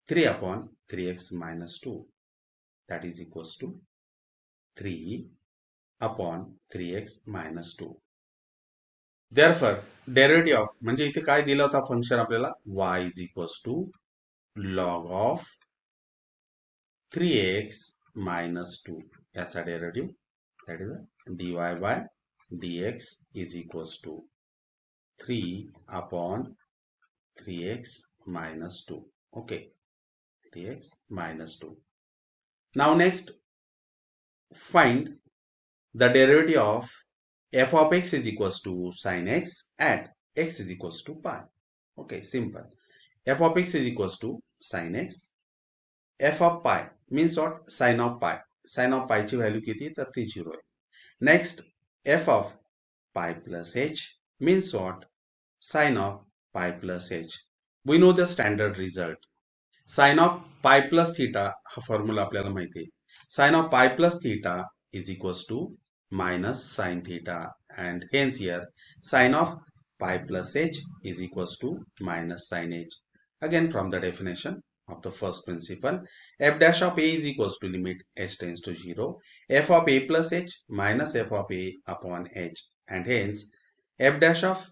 3 upon 3x minus 2. That is equals to 3 upon 3x minus 2. Therefore, derivative of, म्हणजे इथे काय दिला होता function आपल्याला, y is equals to log of 3x minus 2. याचा derivative, that is dy by dx is equals to 3 upon 3x minus 2. Okay, 3x minus 2. Now next, find the derivative of f of x is equals to sin x at x is equals to pi. Okay, simple. F of x is equals to sin x. F of pi means what? Sin of pi. Sin of pi ची value किती? तर ती 0 आहे. Next, f of pi plus h means what? Sin of pi plus h. We know the standard result. Sin of pi plus theta हा formula आपल्याला माहिती आहे. Sin of pi plus theta is equals to minus sin theta, and hence here sin of pi plus h is equals to minus sin h. Again, from the definition of the first principle, f dash of a is equals to limit h tends to 0, f of a plus h minus f of a upon h, and hence f dash of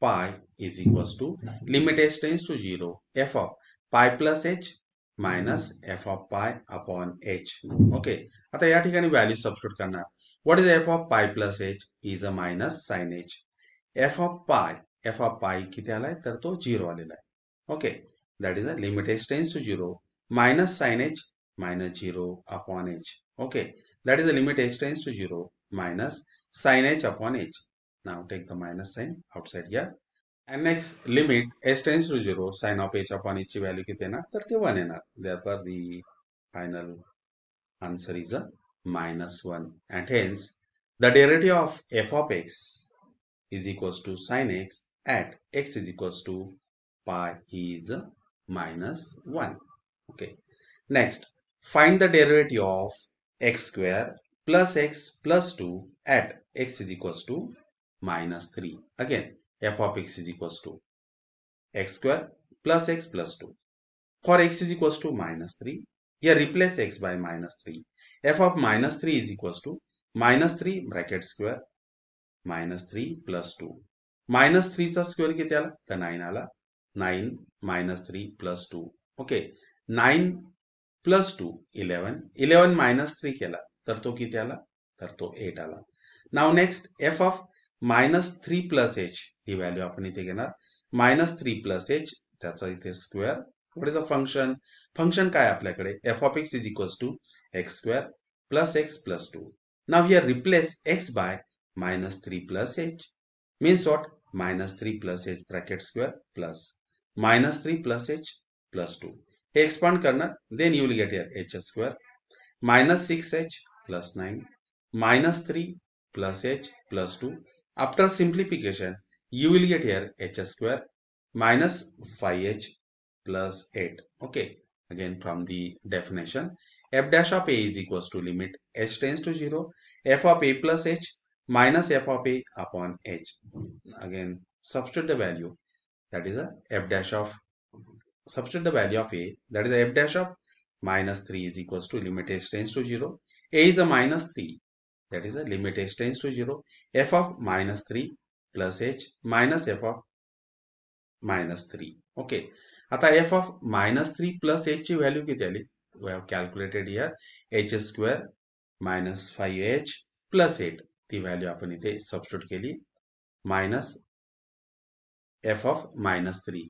pi is equals to limit h tends to 0, f of pi plus h minus f of pi upon h. Okay, आता या ठिकाणी value substitute करणार. What is f of pi plus h is a minus sin h. f of pi किती आलाय तर तो 0 आलेला आहे. Okay, that is a limit h tends to 0 minus sin h minus 0 upon h. Okay, that is the limit h tends to 0 minus sin h upon h. Now take the minus sign outside here. And next, limit h tends to 0 sin of h upon h ची value किती येणार तर ते 1 येणार. Therefore the final answer is a minus 1, and hence the derivative of f of x is equals to sin x at x is equals to pi is minus 1. Okay. Next, find the derivative of x square plus x plus 2 at x is equals to minus 3. Again, f of x is equals to x square plus x plus 2. For x is equals to minus 3, here replace x by minus 3. f of minus 3 is equals to minus 3 bracket square minus 3 plus 2. Minus 3 चा square किती आला तर 9 आला. 9 minus 3 plus 2. Okay, 9 plus 2 11. 11 minus 3 केला तर तो किती आला तर तो 8 आला. Now next, f of minus 3 plus h he value आपण इथे घेणार. minus 3 plus h त्याचा इथे square. What is the function? Function काय आपल्याकडे? f of x is equals to x square plus x plus 2. Now here replace x by minus 3 plus h. Means what? Minus 3 plus h bracket square plus minus 3 plus h plus 2. Hey expand करणार. Then you will get here h square minus 6h plus 9 minus 3 plus h plus 2. After simplification, you will get here h square minus 5h plus 8. Okay, again from the definition, f dash of a is equals to limit h tends to 0, f of a plus h minus f of a upon h. Again, substitute the value, that is a f dash of, substitute the value of a, that is a f dash of minus 3 is equals to limit h tends to 0. A is a minus 3, that is a limit h tends to 0, f of minus 3 plus h minus f of -3. Okay, आता f of -3 plus h ची value किती आली? We have calculated here h square minus 5h plus 8. ती value आपण इथे substitute केली. Minus f of -3.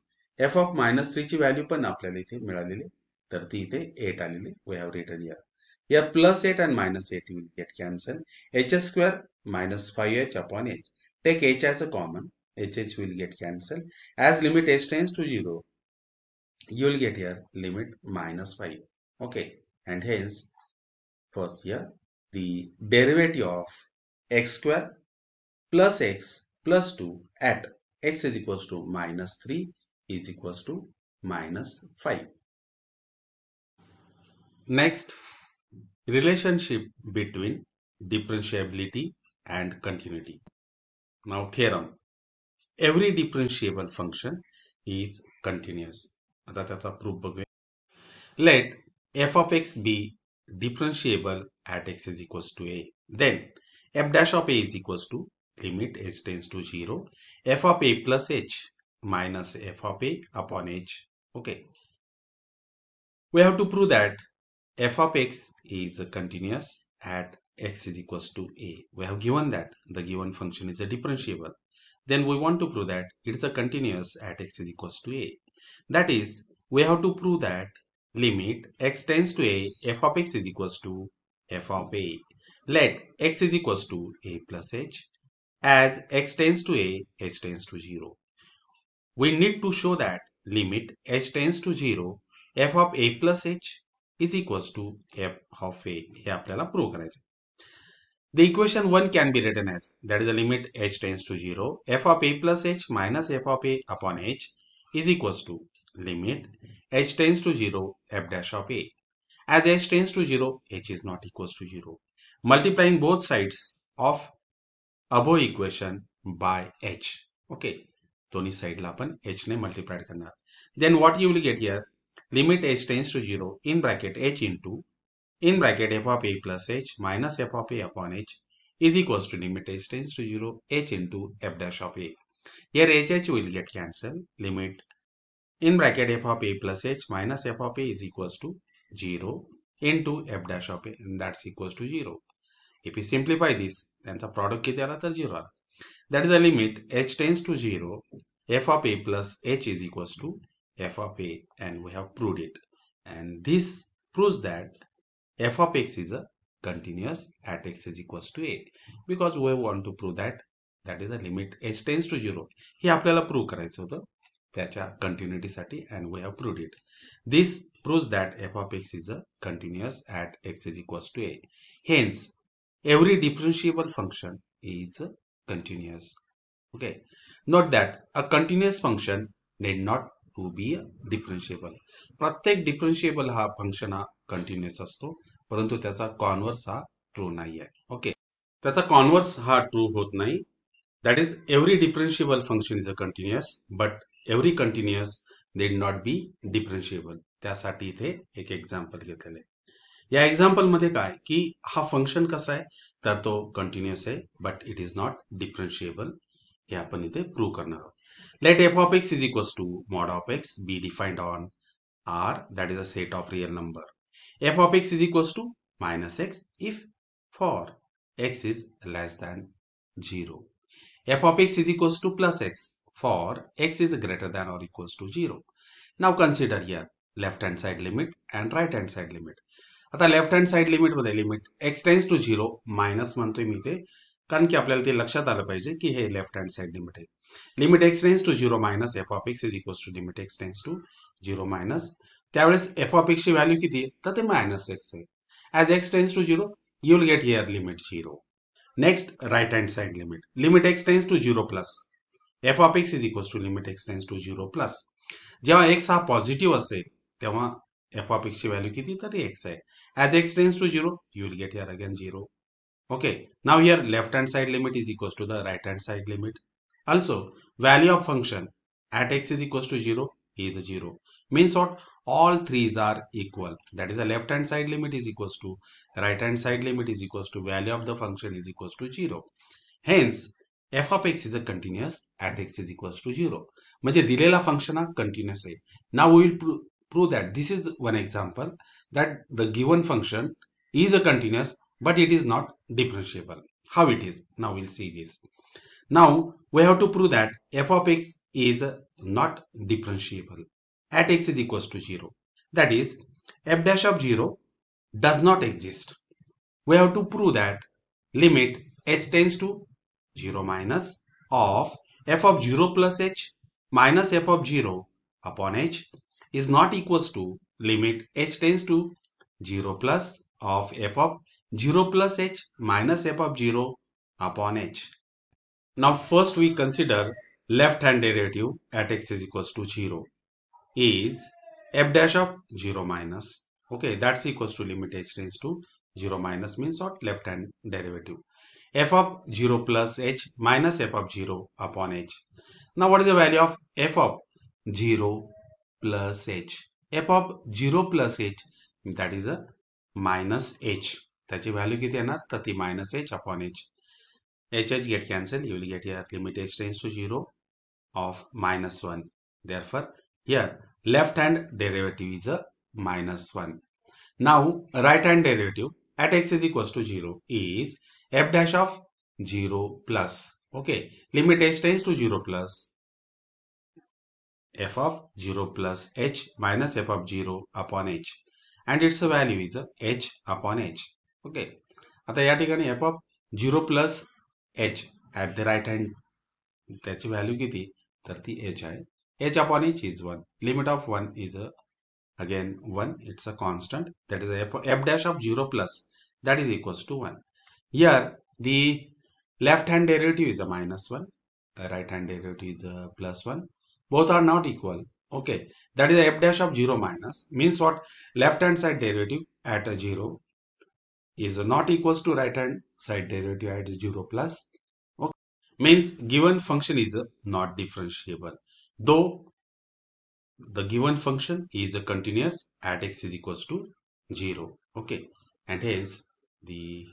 f of -3 ची value पण आपल्याला इथे मिळालेली, तर ती इथे 8 आलेली. We have written here. Here plus 8 and minus 8 will get cancelled. H square minus 5h upon h. Take h as a common. H will get cancelled. As limit h tends to 0, you will get here limit -5. Okay, and hence first here the derivative of x square plus x plus 2 at x is equals to -3 is equals to -5. Next, relationship between differentiability and continuity. Now theorem. Every differentiable function is continuous. आता त्याचा proof बघूया. Let f of x be differentiable at x is equals to a. Then f dash of a is equals to limit h tends to 0 f of a plus h minus f of a upon h. Okay. We have to prove that f of x is continuous at x is equals to a. We have given that the given function is a differentiable. Then we want to prove that it is a continuous at x is equals to a. That is, we have to prove that limit x tends to a f of x is equals to f of a. Let x is equals to a plus h. As x tends to a, h tends to 0. We need to show that limit h tends to 0 f of a plus h is equals to f of a. हे आपल्याला prove करायचं. The equation 1 can be written as, that is the limit h tends to 0 f of a plus h minus f of a upon h is equals to limit h tends to 0 f dash of a. As h tends to 0, h is not equals to 0. Multiplying both sides of above equation by h. Okay, दोन्ही साइडला आपण h ने multiplied करणार. Then what you will get here, limit h tends to 0 in bracket h into in bracket f of a plus h minus f of a upon h is equals to limit h tends to 0 h into f dash of a. Here h will get cancelled. Limit in bracket f of a plus h minus f of a is equals to 0 into f dash of a, and that's equals to 0. If we simplify this, त्यांचा product किती आला तर 0 आला. That is the limit h tends to 0 f of a plus h is equals to f of a, and we have proved it. And this proves that f of x is a continuous at x is equals to a, because we want to prove that is the limit h tends to 0. हे आपल्याला prove करायचं होतं त्याच्या continuity साठी, and we have proved it. This proves that f of x is a continuous at x is equals to a. Hence, every differentiable function is continuous. Okay. Note that a continuous function need not to be a differentiable. प्रत्येक differentiable हा function हा continuous असतो, परंतु त्याचा converse हा true नाही आहे. Okay, त्याचा कॉन्व्हर्स हा ट्रू होत नाही. That is every differentiable function is a continuous, but every continuous need not be differentiable. त्यासाठी इथे एक एक्झाम्पल घेतलेलं आहे. या एक्झाम्पल मध्ये काय की हा फंक्शन कसा आहे तर तो कंटिन्युअस आहे, but it is not differentiable. हे आपण इथे प्रूव्ह करणार आहोत. Let f of x is equals to mod of x be defined on R, that is a set of real number. F of x is equals to minus x if for x is less than 0. F of x is equals to plus x for x is greater than or equals to 0. Now consider here left hand side limit and right hand side limit. आता left hand side limit मध्ये limit x tends to 0 minus म्हणतोय मी ते, कारण की आपल्याला ते लक्षात आलं पाहिजे की हे लेफ्ट हँड साइड लिमिट आहे. Limit x tends to 0 minus f of x is equals to limit x tends to 0 minus, त्यावेळेस f of x ची व्हॅल्यू किती आहे तर ते मायनस x आहे. As x tends to 0 you will get here limit 0. Next right hand side limit, limit x tends to 0 plus f of x is equals to limit x tends to 0 plus. जेव्हा x हा positive असेल तेव्हा f of x ची value किती तर x आहे. As x tends to 0, you will get here again 0. Okay. Now here left hand side limit is equals to the right hand side limit. Also, value of function at x is equals to 0 is 0. Means what? All threes are equal. That is the left hand side limit is equals to right hand side limit is equals to value of the function is equals to 0. Hence, f of x is a continuous at x is equals to 0. म्हणजे दिलेला function हा continuous आहे. Now we will prove that this is one example that the given function is a continuous but it is not differentiable. How it is? Now we'll see this. Now we have to prove that f of x is not differentiable at x is equals to 0. That is, f dash of 0 does not exist. We have to prove that limit h tends to 0 minus of f of 0 plus h minus f of 0 upon h is not equals to limit h tends to 0 plus of f of 0 plus h minus f of 0 upon h. Now first we consider left hand derivative at x is equals to 0 is f dash of 0 minus. Okay, that's equals to limit h tends to 0 minus means what? Left hand derivative. F of 0 plus h minus f of 0 upon h. Now what is the value of f of 0 plus h? F of 0 plus h, that is a minus h. त्याची value किती येणार? तर ती minus h upon h. h get cancelled. You will get here limit h tends to 0 of minus 1. Therefore, here left hand derivative is a minus 1. Now right hand derivative at x is equals to 0 is f dash of 0 plus, okay, limit h tends to 0 plus f of 0 plus h minus f of 0 upon h and its value is h upon h. Okay, आता या ठिकाणी f of 0 plus h at the right hand त्याची value किती तर ती h आहे. h upon h is 1. Limit of 1 is again 1. It's a constant, that is f dash of 0 plus, that is equals to 1. Here the left hand derivative is a minus 1, right hand derivative is a plus 1. Both are not equal. Okay, that is f dash of 0 minus means what? Left hand side derivative at 0 is not equals to right hand side derivative at 0 plus. Okay, means given function is not differentiable, though the given function is a continuous at x is equals to 0. Okay, and hence the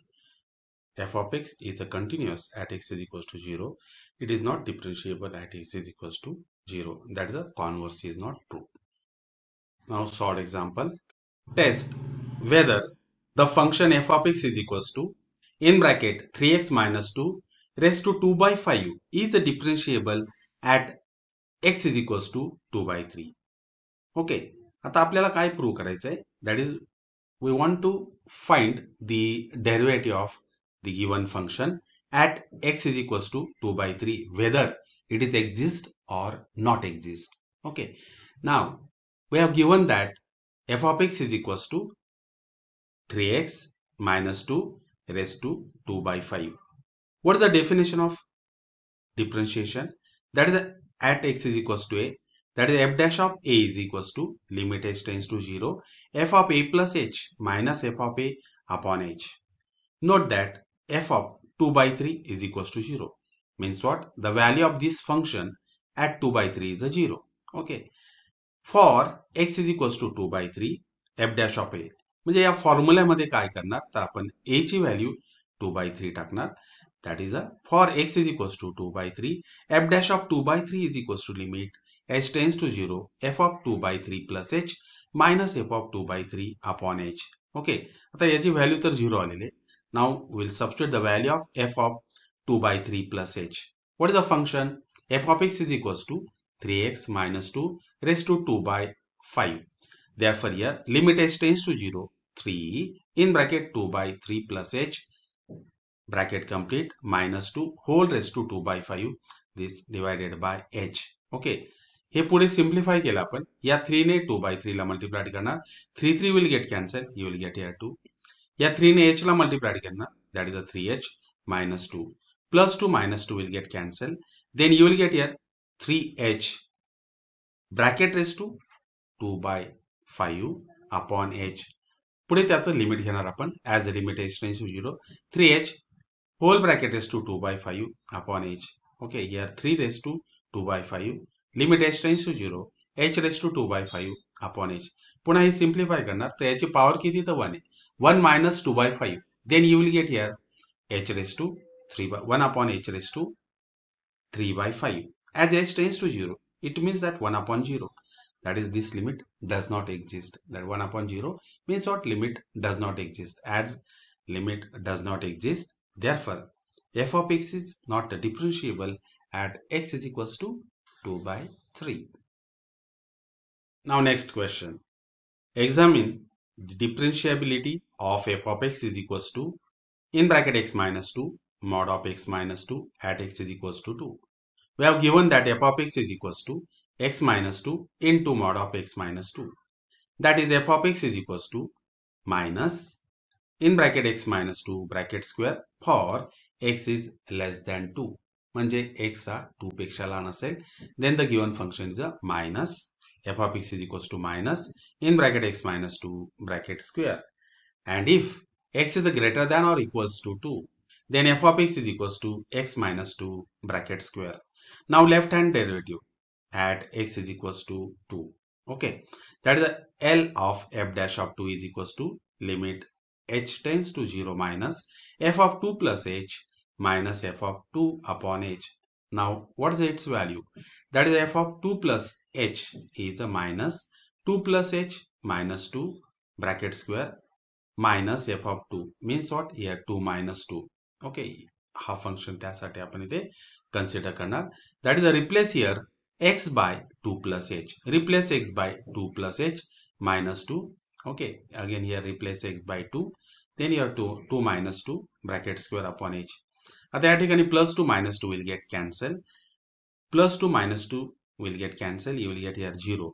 f of x is a continuous at x is equals to 0. It is not differentiable at x is equals to 0. That is, the converse is not true. Now solve example. Test whether the function f of x is equals to in bracket 3x minus 2 raised to 2 by 5 is a differentiable at x is equals to 2 by 3. Okay, आता आपल्याला काय prove करायचं आहे? That is, we want to find the derivative of the given function at x is equals to 2 by 3, whether it is exist or not exist. Okay, now we have given that f of x is equals to 3x minus 2 raised to 2 by 5. What is the definition of differentiation? That is, at x is equals to a, that is f dash of a is equals to limit h tends to 0 f of a plus h minus f of a upon h. Note that f of 2 by 3 is equals to 0. Means what? The value of this function at 2 by 3 is a 0. Okay. For x is equals to 2 by 3 f dash of a. म्हणजे या फॉर्म्युल्यामध्ये काय करणार तर आपण a ची value 2 by 3 टाकणार. That is for x is equals to 2 by 3 f dash of 2 by 3 is equals to limit h tends to 0 f of 2 by 3 plus h minus f of 2 by 3 upon h. Okay, आता याची value तर 0 आलेली. Now we'll substitute the value of f of 2 by 3 plus h. What is the function? F of x is equals to 3x minus 2 raised to 2 by 5. Therefore here limit h tends to 0, 3 in bracket 2 by 3 plus h bracket complete minus 2 whole raised to 2 by 5, this divided by h. Okay, हे पुढे simplify केलं आपण. या 3 ने 2 by 3 La multiply करणार. 3 3 will get cancel, you will get here 2. या 3 ने h ला multiply करणार, that is a 3h minus 2 plus 2 minus 2 will get cancel, then you will get here 3h bracket raised to 2 by 5 upon h. पुढे त्याचं limit घेणार आपण as a limit h tends to 0 3h whole bracket raised to 2 by 5 upon h. Okay, here 3 raised to 2 by 5 limit h tends to 0 h raised to 2 by 5 upon h. पुन्हा हे simplify करणार तर याची power किती तर 1 आहे. 1 minus 2 by 5, then you will get here h raised to 3 by 1 upon h raised to 3 by 5. As h tends to 0, it means that 1 upon 0, that is this limit does not exist. That 1 upon 0 means what? Limit does not exist. As limit does not exist, therefore f of x is not differentiable at x is equals to 2 by 3. Now next question. Examine the differentiability of f of x is equals to in bracket x minus 2 mod of x minus 2 at x is equals to 2. We have given that f of x is equals to x minus 2 into mod of x minus 2. That is f of x is equals to minus in bracket x minus 2 bracket square for x is less than 2. म्हणजे x हा 2 पेक्षा लहान असेल, then the given function is a minus f of x is equals to minus in bracket x minus 2 bracket square. And if x is greater than or equals to 2, then f of x is equals to x minus 2 bracket square. Now left hand derivative at x is equals to 2. Okay, that is the L of f dash of 2 is equals to limit h tends to 0 minus f of 2 plus h minus f of 2 upon h. Now what is its value? That is f of 2 plus h is a minus 2 plus h minus 2 bracket square minus f of 2 means what? Here 2 minus 2. Okay, हा function त्यासाठी आपण इथे consider करणार. That is a replace here x by 2 plus h. Replace x by 2 plus h minus 2. Okay, again here replace x by 2. Then here 2 minus 2 bracket square upon h. आता या ठिकाणी plus 2 minus 2 will get cancel. Plus 2 minus 2 will get cancel. You will get here 0.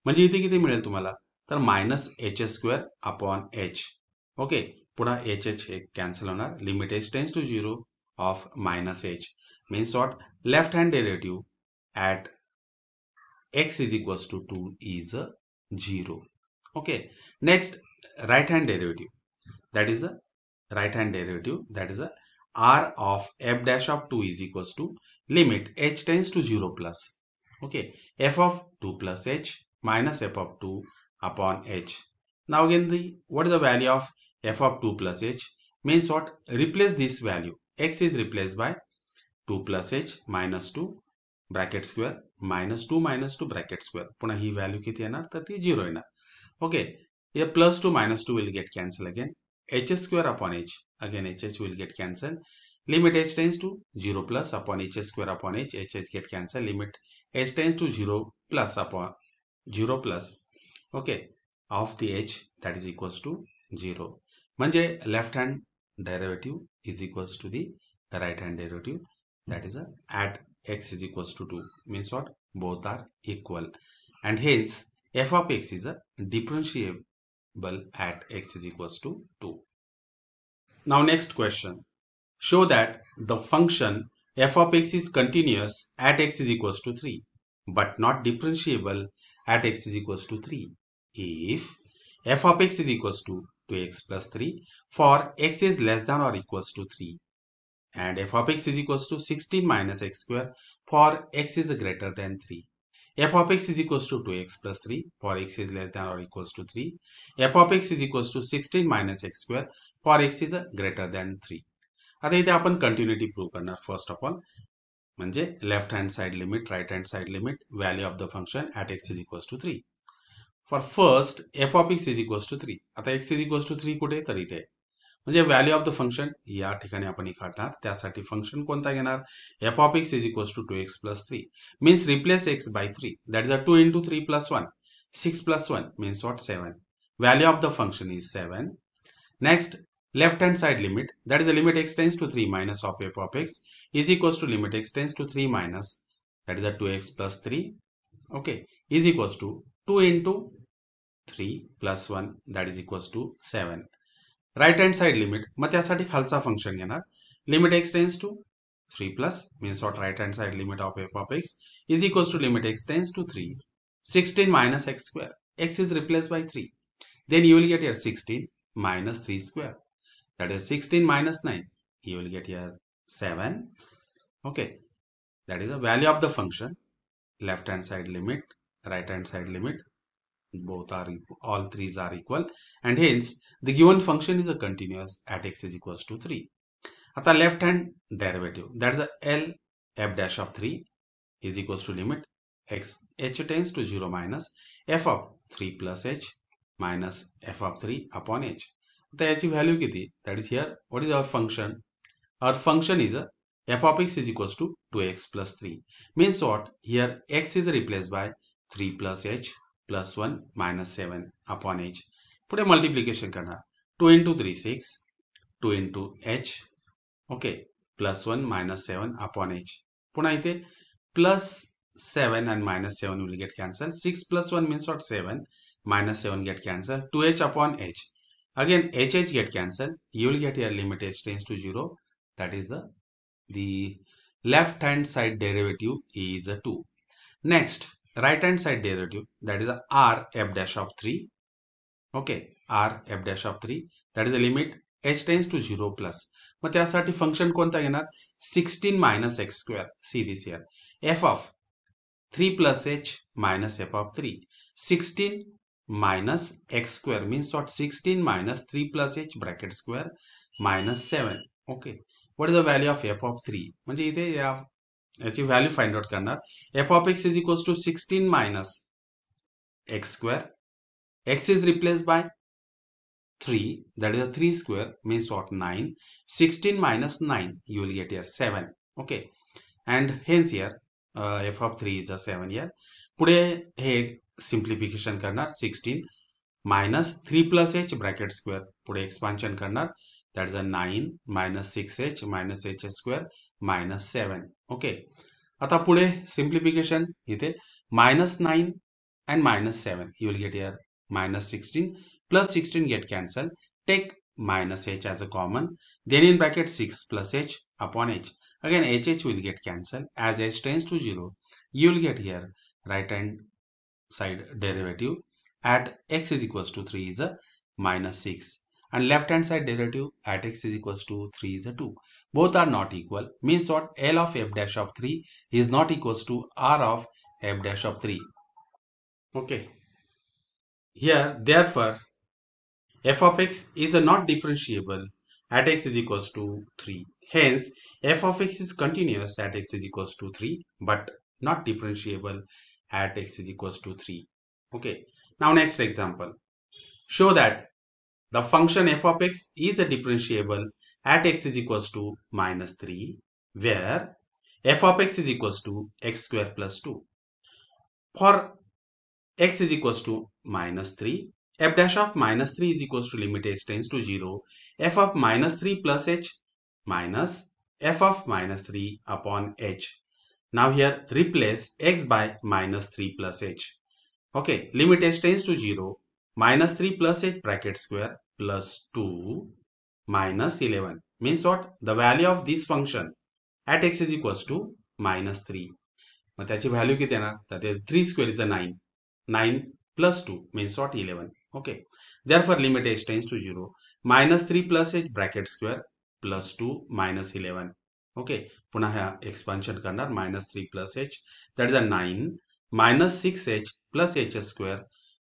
म्हणजे इथे किती मिळेल तुम्हाला? तर minus h square upon h. Okay, पुन्हा h cancel होणार. Limit h tends to 0 of minus h means what? Left hand derivative at x is equals to 2 is 0. Okay, next right hand derivative, that is a right hand derivative, that is a r of f dash of 2 is equals to limit h tends to 0 plus, okay, f of 2 plus h minus f of 2 upon h. Now again what is the value of f of 2 plus h means what? Replace this value. X is replaced by 2 plus h minus 2 bracket square minus 2 bracket square. पुन्हा ही value किती येणार? तर ती 0 येणार. Okay, here plus 2 minus 2 will get cancel again. h square upon h, again h will get cancel. Limit h tends to 0 plus upon h square upon h get cancel. Limit h tends to 0 plus upon 0 plus, okay, of the h, that is equals to 0. म्हणजे left hand derivative is equals to the right hand derivative, that is at x is equals to 2 means what? Both are equal, and hence f of x is a differentiable at x is equals to 2. Now next question. Show that the function f of x is continuous at x is equals to 3 but not differentiable at x is equals to 3 if f of x is equals to 2x plus 3 for x is less than or equals to 3 and f of x is equals to 16 minus x square for x is greater than 3. F of x is equals to 2x plus 3 for x is less than or equals to 3. F of x is equals to 16 minus x square for x is greater than 3. आता इथे आपण continuity prove करणार. First of all म्हणजे left hand side limit, right hand side limit, value of the function at x is equals to 3. For first f of x is equals to 3. आता x is equals to 3 कुठे? तर इथे. म्हणजे value of the function या ठिकाणी आपण काढणार. त्यासाठी फंक्शन कोणता घेणार? F of x is equals to 2x plus 3 means replace x by 3, that is 2 into 3 plus 1. 6 plus 1 means what? 7. Value of the function is 7. Next, left hand side limit, that is the limit x tends to 3 minus of f of x is equals to limit x tends to 3 minus, that is the 2x plus 3, okay, is equals to 2 into 3 plus 1, that is equals to 7. Right hand side limit, मग त्यासाठी खालचा function घेणार. Limit X tends to 3 plus means what? Right hand side limit of F of x is equals to limit X tends to 3 16 minus x square. X is replaced by 3. Then you will get here 16 minus 3 square. That is 16 minus 9. You will get here 7. Okay. That is the value of the function. Left hand side limit, right hand side limit. Both are equal, all threes are equal, and hence the given function is a continuous at x is equals to 3. आता left hand derivative, that is the L f dash of 3 is equals to limit h tends to 0 minus f of 3 plus h minus f of 3 upon h. आता याची value किती? That is here. What is our function? Our function is f of x is equals to 2x plus 3. Means what? Here x is replaced by 3 plus h plus 1 minus 7 upon h. पुढे multiplication करणार. 2 into 3 6, 2 into h, okay, plus 1 minus 7 upon h. पुन्हा इथे plus 7 and minus 7 will get cancelled. 6 plus 1 means what? 7. Minus 7 get cancelled. 2h upon h. Again h get cancelled. You will get here limit h tends to 0. That is the left hand side derivative is a 2. Next, right hand side derivative, that is a r f dash of 3. Okay, r f dash of 3, that is the limit h tends to 0 plus. मग त्यासाठी function कोणता घेणार? 16 minus x square. See this here. f of 3 plus h minus f of 3. 16 minus x square means what? 16 minus 3 plus h bracket square minus 7. Okay. What is the value of f of 3? म्हणजे इथे याची value find out करणार. f of x is equals to 16 minus x square. x is replaced by 3, that is a 3 square means what? 9. 16 minus 9, you will get here 7. Okay, and hence here f of 3 is a 7 here. पुढे हे simplification करणार. 16 minus 3 plus h bracket square, पुढे expansion करणार. That is a 9 minus 6h minus h square minus 7. Okay. आता पुढे simplification इथे minus 9 and minus 7. You will get here minus 16 plus 16 get cancelled. Take minus h as a common. Then in bracket 6 plus h upon h. Again h will get cancelled. As h tends to 0, you will get here right hand side derivative at x is equals to 3 is a minus 6. And left hand side derivative at x is equals to 3 is a 2. Both are not equal. Means what? L of f dash of 3 is not equals to R of f dash of 3. Okay. Here, therefore, f of x is not differentiable at x is equals to 3. Hence, f of x is continuous at x is equals to 3, but not differentiable at x is equals to 3. Okay. Now, next example. Show that the function f of x is a differentiable at x is equals to minus 3, where f of x is equals to x square plus 2. For x is equals to minus 3, f dash of minus 3 is equals to limit h tends to 0, f of minus 3 plus h minus f of minus 3 upon h. Now here replace x by minus 3 plus h. Okay, limit h tends to 0, minus 3 plus h bracket square plus 2 minus 11 means what? The value of this function at x is equals to minus 3. मग त्याची value किती येणार? तर 3 square is a 9. 9 plus 2 means what? 11. Okay. Therefore limit h tends to 0. Minus 3 plus h bracket square plus 2 minus 11. Okay. पुन्हा ह्या expansion करणार. Minus 3 plus h, that is a 9 minus 6h plus h square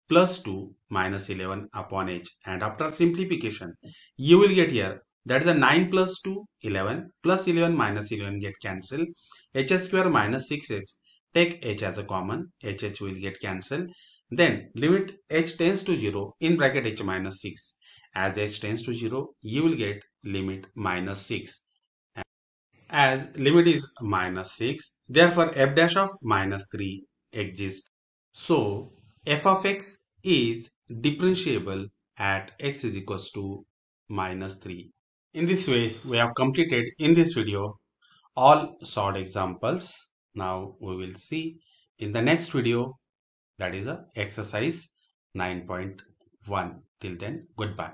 plus 2 minus 11 upon h. And after simplification, you will get here, that is a 9 plus 2, 11 plus 11 minus 11 get cancelled. H square minus 6h, take h as a common, h will get cancelled. Then limit h tends to 0 in bracket h minus 6. As h tends to 0, you will get limit minus 6. As limit is minus 6, therefore f dash of minus 3 exists. So f of x is differentiable at x is equals to minus 3. In this way, we have completed in this video all solved examples. Now we will see in the next video, that is a exercise 9.1. Till then, goodbye.